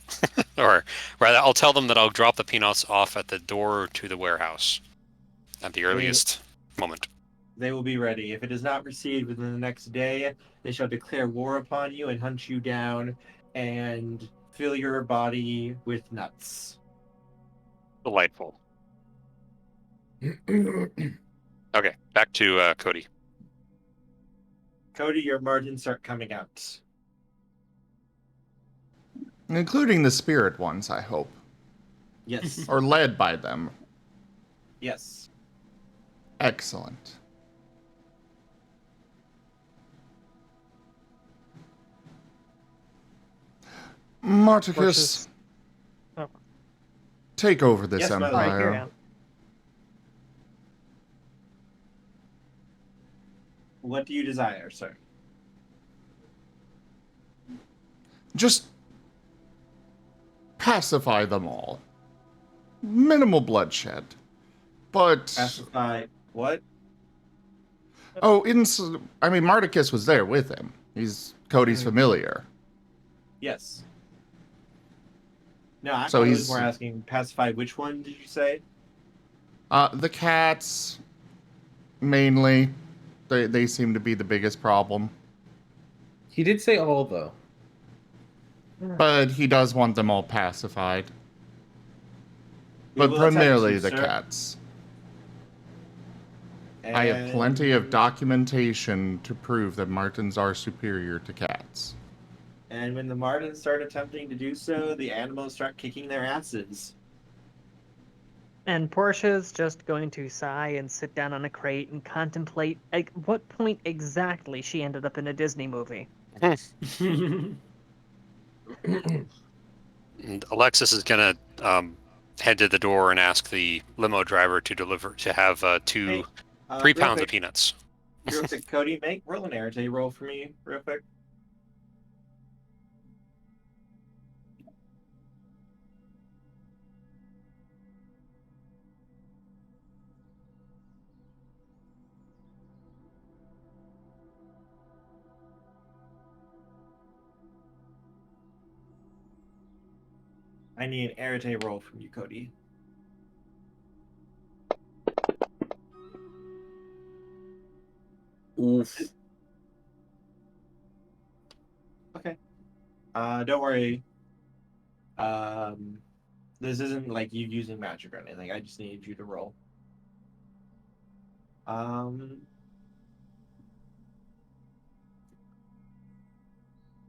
Or rather, I'll tell them that I'll drop the peanuts off at the door to the warehouse at the earliest moment. They will be ready. If it is not received within the next day, they shall declare war upon you and hunt you down and fill your body with nuts. Delightful. Okay, back to Cody. Cody, your margins start coming out. Including the spirit ones, I hope. Yes. Or led by them. Yes. Excellent. Marticus, Horses. Oh. take over this Yes, my lord. All right, carry empire. on. What do you desire, sir? Just pacify them all. Minimal bloodshed. But, Pacify what? oh, Marticus was there with him. He's Cody's familiar. Yes. No, I So was he's- more asking pacify which one did you say? The cats, mainly. They seem to be the biggest problem. He did say all, though. But he does want them all pacified. We But will attempt primarily to, the sir. cats. I have plenty of And- documentation to prove that Martens are superior to cats. And when the Martens start attempting to do so, the animals start kicking their asses. And Portia's just going to sigh and sit down on a crate and contemplate at what point exactly she ended up in a Disney movie. And Alexis is gonna head to the door and ask the limo driver to have Hey, 3 real pounds quick, of peanuts. Real quick, Cody, roll an Arete roll for me, real quick. I need an Arete roll from you, Cody. Oof. Okay. Don't worry. This isn't like you using magic or anything. I just need you to roll.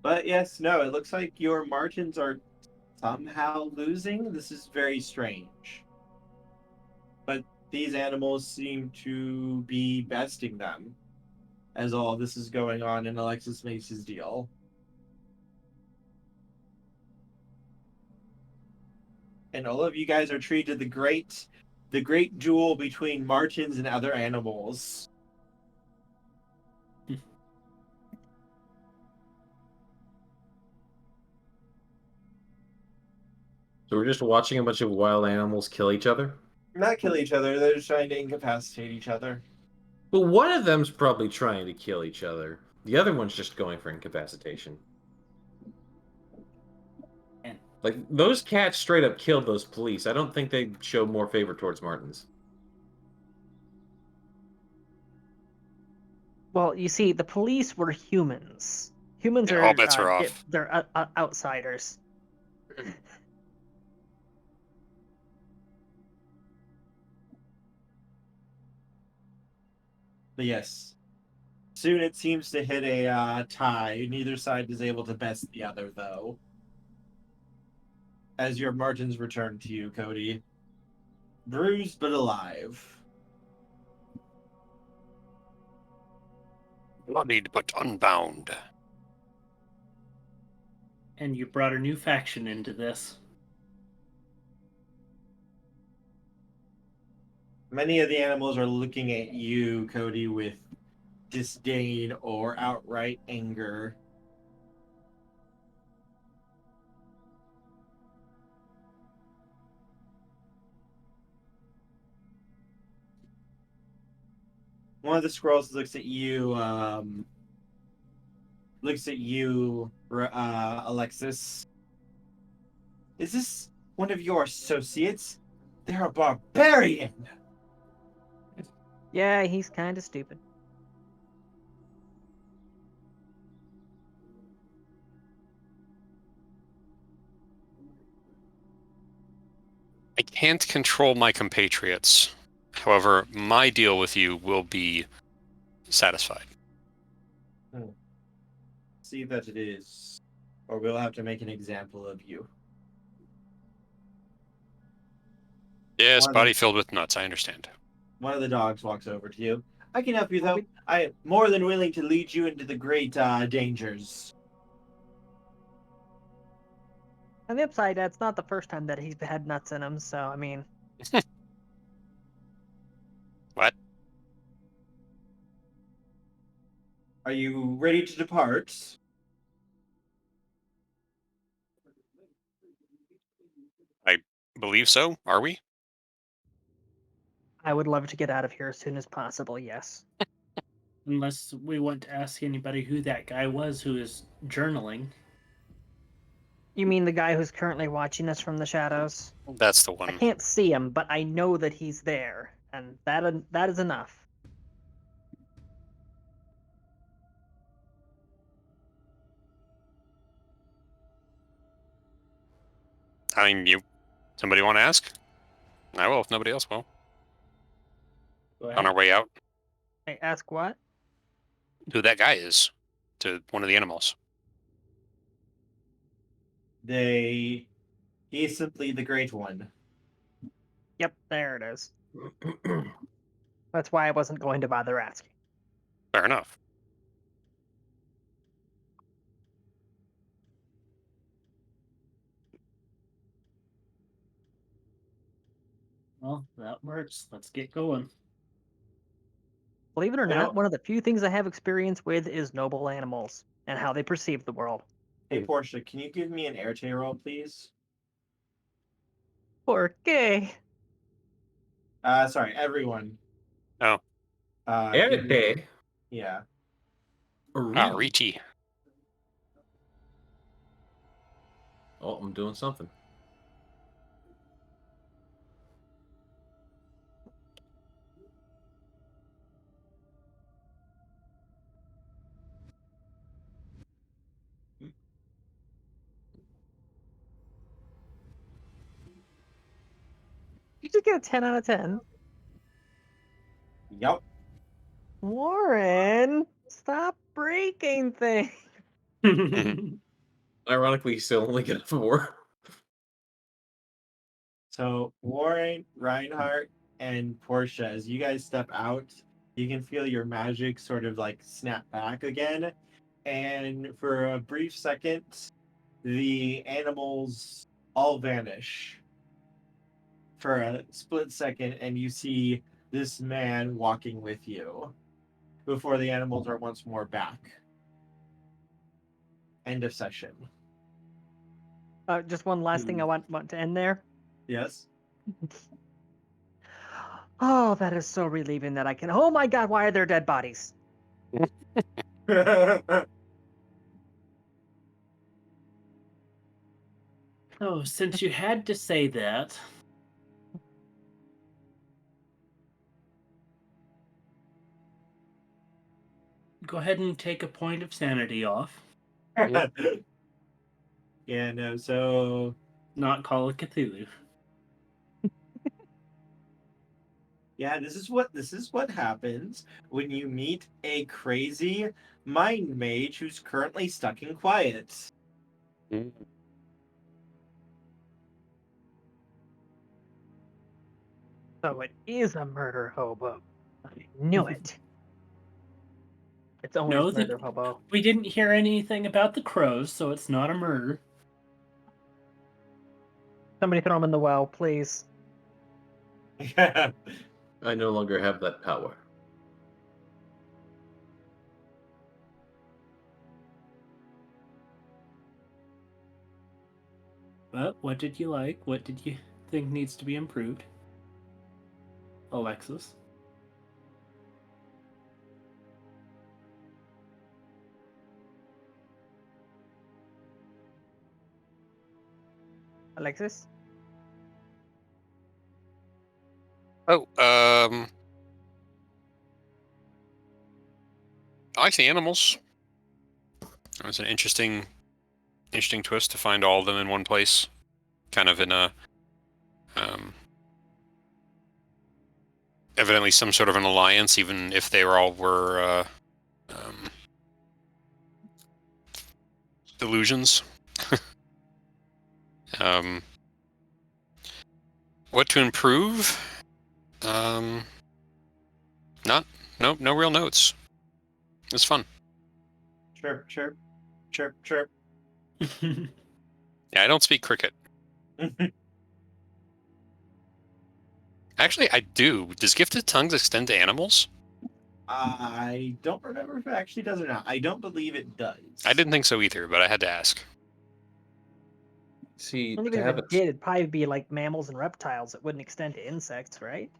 But yes, no, it looks like your margins are somehow losing. This is very strange. But these animals seem to be besting them. as all this is going on and Alexis makes his deal. And all of you guys are treated to the great duel between Martens and other animals. So we're just watching a bunch of wild animals kill each other? Not kill each other, they're just trying to incapacitate each other. But one of them's probably trying to kill each other. The other one's just going for incapacitation. And Like, those cats straight up killed those police. I don't think they show more favor towards Martens. Well, you see, the police were humans. Humans Yeah, are all bets are off. they're outsiders. But yes, soon it seems to hit a tie. Neither side is able to best the other, though. As your Martens return to you, Cody. Bruised but alive. Bloodied but unbound. and you brought a new faction into this. Many of the animals are looking at you, Cody, with disdain or outright anger. One of the squirrels looks at you, Alexis. Is this one of your associates? They're a barbarian! Yeah, he's kind of stupid. I can't control my compatriots. However, my deal with you will be satisfied. See that it is, or we'll have to make an example of you. Yes, One- body filled with nuts, I understand. One of the dogs walks over to you. I can help you, though. I am more than willing to lead you into the great dangers. On the upside, that's not the first time that he's had nuts in him, so I mean, What? Are you ready to depart? I believe so. Are we? I would love to get out of here as soon as possible, yes. Unless we want to ask anybody who that guy was who is journaling. You mean the guy who's currently watching us from the shadows? That's the I one. can't see him, but I know that he's there, and that is enough. I mean, somebody want to ask? I will if nobody else will. Go On ahead. our way out, I ask what? who that guy is to one of the animals. He's simply the Great One. Yep, there it is. That's why I wasn't going to bother asking. Fair enough. Well, that works. Let's get going. Believe it or Well- not, one of the few things I have experience with is noble animals and how they perceive the world. Hey, Portia, can you give me an Arte roll, please? Poor gay. Sorry, everyone. Oh. Give me- Arte? Yeah. Riti. Oh, I'm doing something. You just get a 10 out of 10. Yep. Warren, stop breaking things. Ironically, he still only got 4. So Warren, Reinhardt, and Portia, as you guys step out, you can feel your magic sort of like snap back again. And for a brief second, the animals all vanish for a split second, and you see this man walking with you before the animals are once more back. End of session. Just one last thing I want to end there. Yes? Oh, that is so relieving that I can. Oh my God, why are there dead bodies? Oh, since you had to say that, go ahead and take a point of sanity off. Yeah, no, so Not Call of Cthulhu. yeah, this is what happens when you meet a crazy mind mage who's currently stuck in quiet. So it is a murder hobo. I knew it. It's always No, murder hobo. we didn't hear anything about the crows, so it's not a murder. Somebody throw him in the well, please. I no longer have that power. But what did you like? What did you think needs to be improved? Alexis? Alexis? Oh, I like the animals. It was an interesting twist to find all of them in one place, kind of in a evidently some sort of an alliance, even if they were illusions. What to improve? No real notes. It's fun. Chirp, chirp, chirp, chirp. Yeah, I don't speak cricket. Actually, I do. Does Gifted Tongues extend to animals? I don't remember if it actually does or not. I don't believe it does. I didn't think so either, but I had to ask. See, And to even if have it did, it'd probably be like mammals and reptiles. It wouldn't extend to insects, right?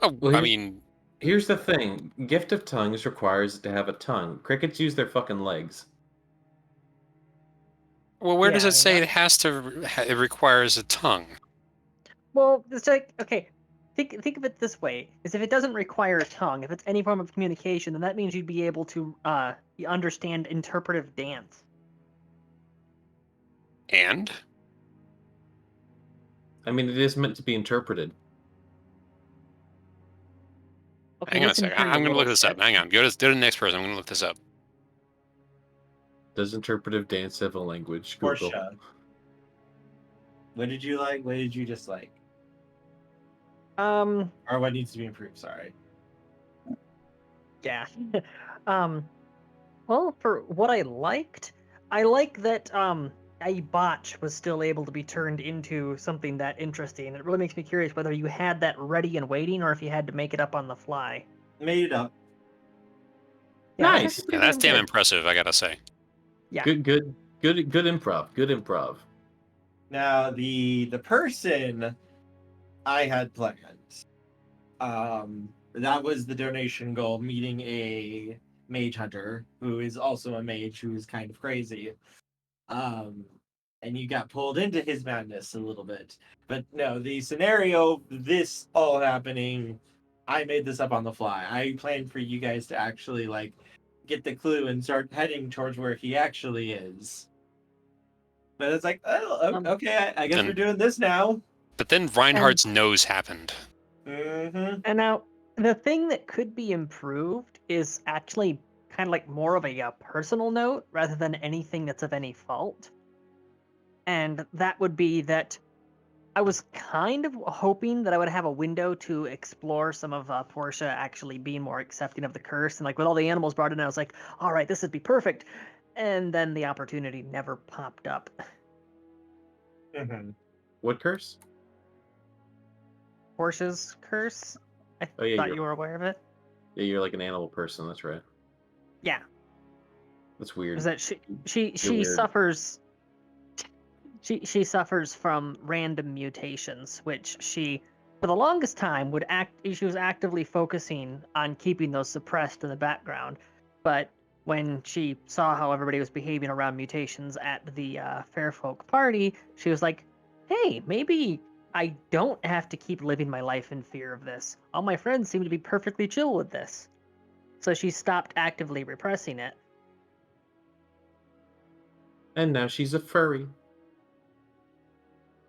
Oh, Well, I mean, here's the thing: Gift of Tongues requires it to have a tongue. Crickets use their fucking legs. well, where does Yeah, it say it has to? It requires a tongue. Well, it's like, okay, think of it this way: is if it doesn't require a tongue, if it's any form of communication, then that means you'd be able to understand interpretive dance. And I mean, it is meant to be interpreted. Okay, hang on a listen second. here, you I'm going to little look this up. shit. Hang on. Go to the next person. I'm going to look this up. Does interpretive dance have a language? Google. Portia. What did you like? What did you dislike? Or what needs to be improved? Sorry. Yeah. Well, for what I like that a botch was still able to be turned into something that interesting. It really makes me curious whether you had that ready and waiting or if you had to make it up on the fly. Made it up. Yeah, Nice. that's actually Yeah, pretty that's damn good. impressive, I gotta say. Yeah. Good improv. Good improv. Now the person I had planned. That was the donation goal, meeting a mage hunter who is also a mage who is kind of crazy. And you got pulled into his madness a little bit. But no, the scenario, this all happening, I made this up on the fly. I planned for you guys to actually like get the clue and start heading towards where he actually is. But it's like, oh, okay, I guess we're doing this now. But then Reinhardt's nose happened. Mm-hmm. And now the thing that could be improved is actually kind of like more of a personal note rather than anything that's of any fault. And that would be that I was kind of hoping that I would have a window to explore some of Portia actually being more accepting of the curse, and like with all the animals brought in, I was like, all right, this would be perfect. And then the opportunity never popped up. Mm-hmm. What curse? Portia's curse. I Oh, yeah, thought you're- you were aware of it. Yeah, you're like an animal person. That's right. Yeah, That's weird. is that she weird. suffers. She suffers from random mutations, which she, for the longest time, she was actively focusing on keeping those suppressed in the background. But when she saw how everybody was behaving around mutations at the Fairfolk party, she was like, "Hey, maybe I don't have to keep living my life in fear of this. All my friends seem to be perfectly chill with this." So she stopped actively repressing it. And now she's a furry.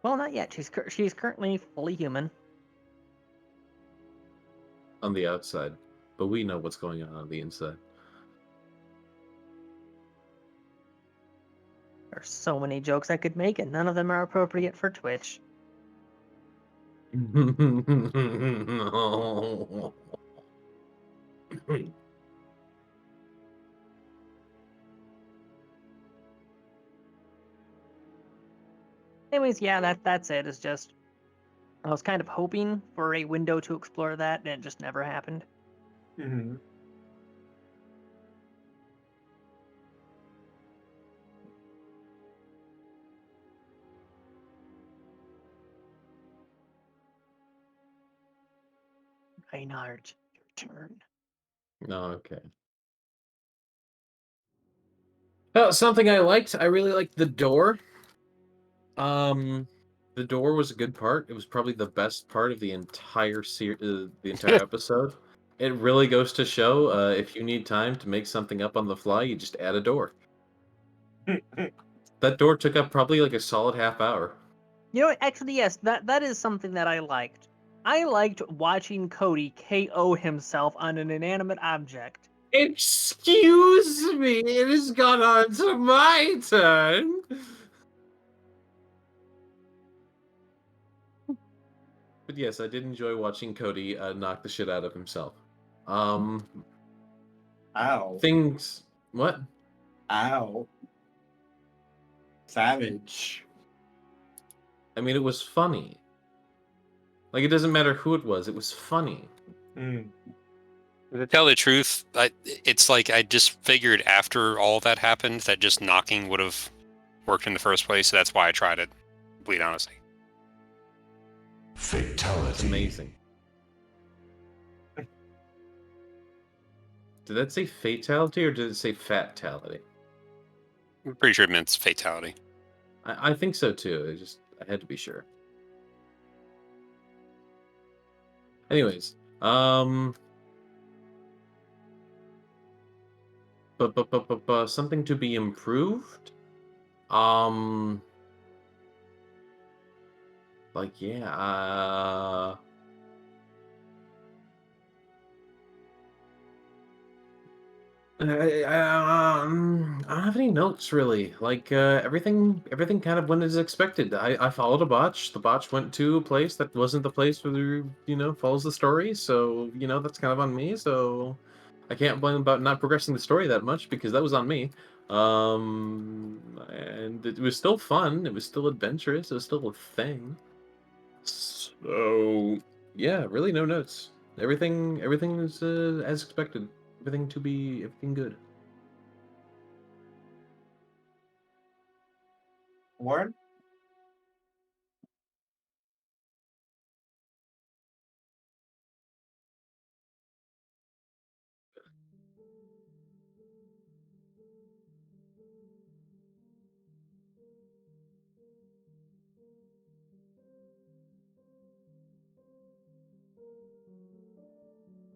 Well, not yet. She's currently fully human. On the outside, but we know what's going on the inside. There's so many jokes I could make, and none of them are appropriate for Twitch. Anyways, yeah, that's it. It's just I was kind of hoping for a window to explore that, and it just never happened. Mm-hmm. Reinhard, your turn. No, okay. Oh, something I liked. I really liked the door. The door was a good part. It was probably the best part of the entire the entire episode. It really goes to show if you need time to make something up on the fly, you just add a door. That door took up probably like a solid half hour. You know what? Actually, yes, that is something that I liked. I liked watching Cody KO himself on an inanimate object. Excuse me, it has gone on to my turn. But yes, I did enjoy watching Cody knock the shit out of himself. Ow. Things. What? Ow. Savage. I mean, it was funny. Like, it doesn't matter who it was funny. Mm. To tell the truth, it's like I just figured after all that happened that just knocking would have worked in the first place, so that's why I tried it, bleed honestly. It's Fatality. amazing. Did that say fatality or did it say fatality? I'm pretty sure it meant fatality. I think so too. I had to be sure. Anyways, something to be improved. Like yeah, I don't have any notes really. Like everything kind of went as expected. I followed a botch. The botch went to a place that wasn't the place where follows the story. So that's kind of on me. So I can't blame about not progressing the story that much because that was on me. And it was still fun. It was still adventurous. It was still a thing. So yeah, really no notes. Everything was as expected. Everything good. Warren?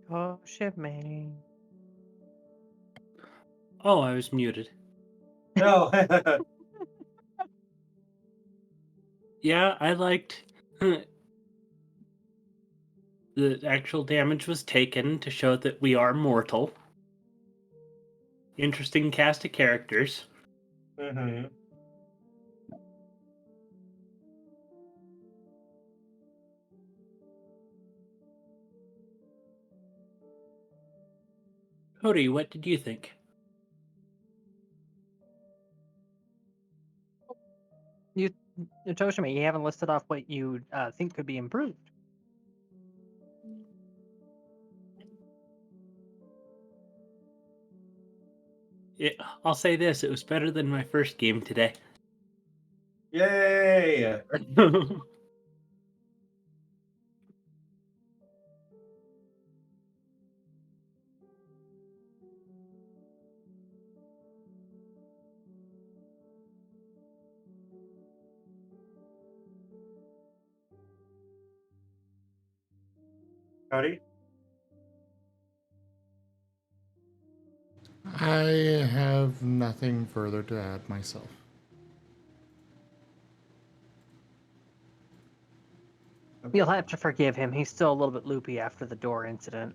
Oh, shit, man. Oh, I was muted. No. Yeah, I liked the actual damage was taken to show that we are mortal. Interesting cast of characters. Mm-hmm. Cody, what did you think? Toshima, you haven't listed off what you think could be improved. I'll say this: it was better than my first game today. Yay! Cody? I have nothing further to add myself. You'll have to forgive him. He's still a little bit loopy after the door incident.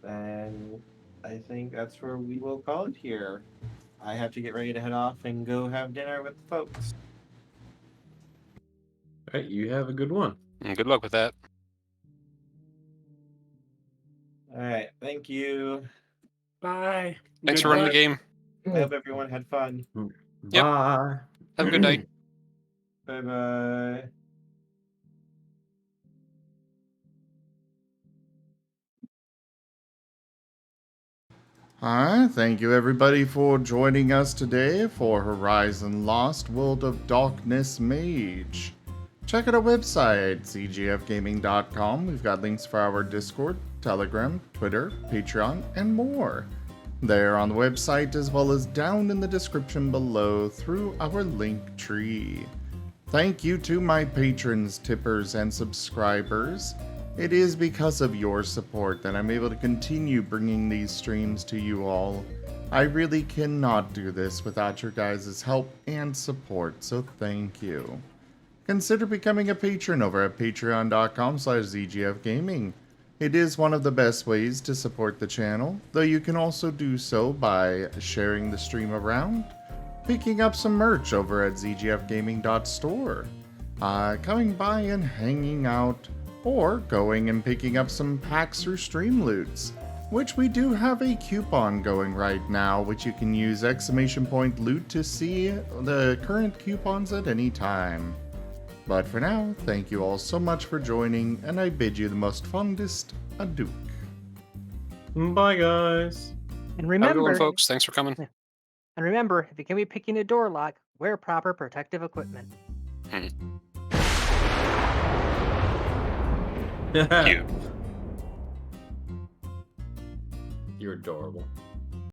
And I think that's where we will call it here. I have to get ready to head off and go have dinner with the folks. All right, you have a good one. And good luck with that. All right, thank you. Bye. Thanks Good for running the luck. game. I hope everyone had fun. Yep. Bye. Have a good night. Bye bye. Alright, thank you everybody for joining us today for Horizon Lost World of Darkness Mage. Check out our website, cgfgaming.com. We've got links for our Discord, Telegram, Twitter, Patreon, and more. There on the website as well as down in the description below through our link tree. Thank you to my patrons, tippers, and subscribers. It is because of your support that I'm able to continue bringing these streams to you all. I really cannot do this without your guys' help and support, so thank you. Consider becoming a patron over at patreon.com/zgfgaming. It is one of the best ways to support the channel, though you can also do so by sharing the stream around, picking up some merch over at zgfgaming.store, coming by and hanging out, or going and picking up some packs through stream loots, which we do have a coupon going right now, which you can use !loot to see the current coupons at any time. But for now, thank you all so much for joining, and I bid you the most fondest adieu. Bye, guys. And Have a good one, remember, folks. Thanks for coming. if you're gonna be picking a door lock, wear proper protective equipment. You. You're adorable.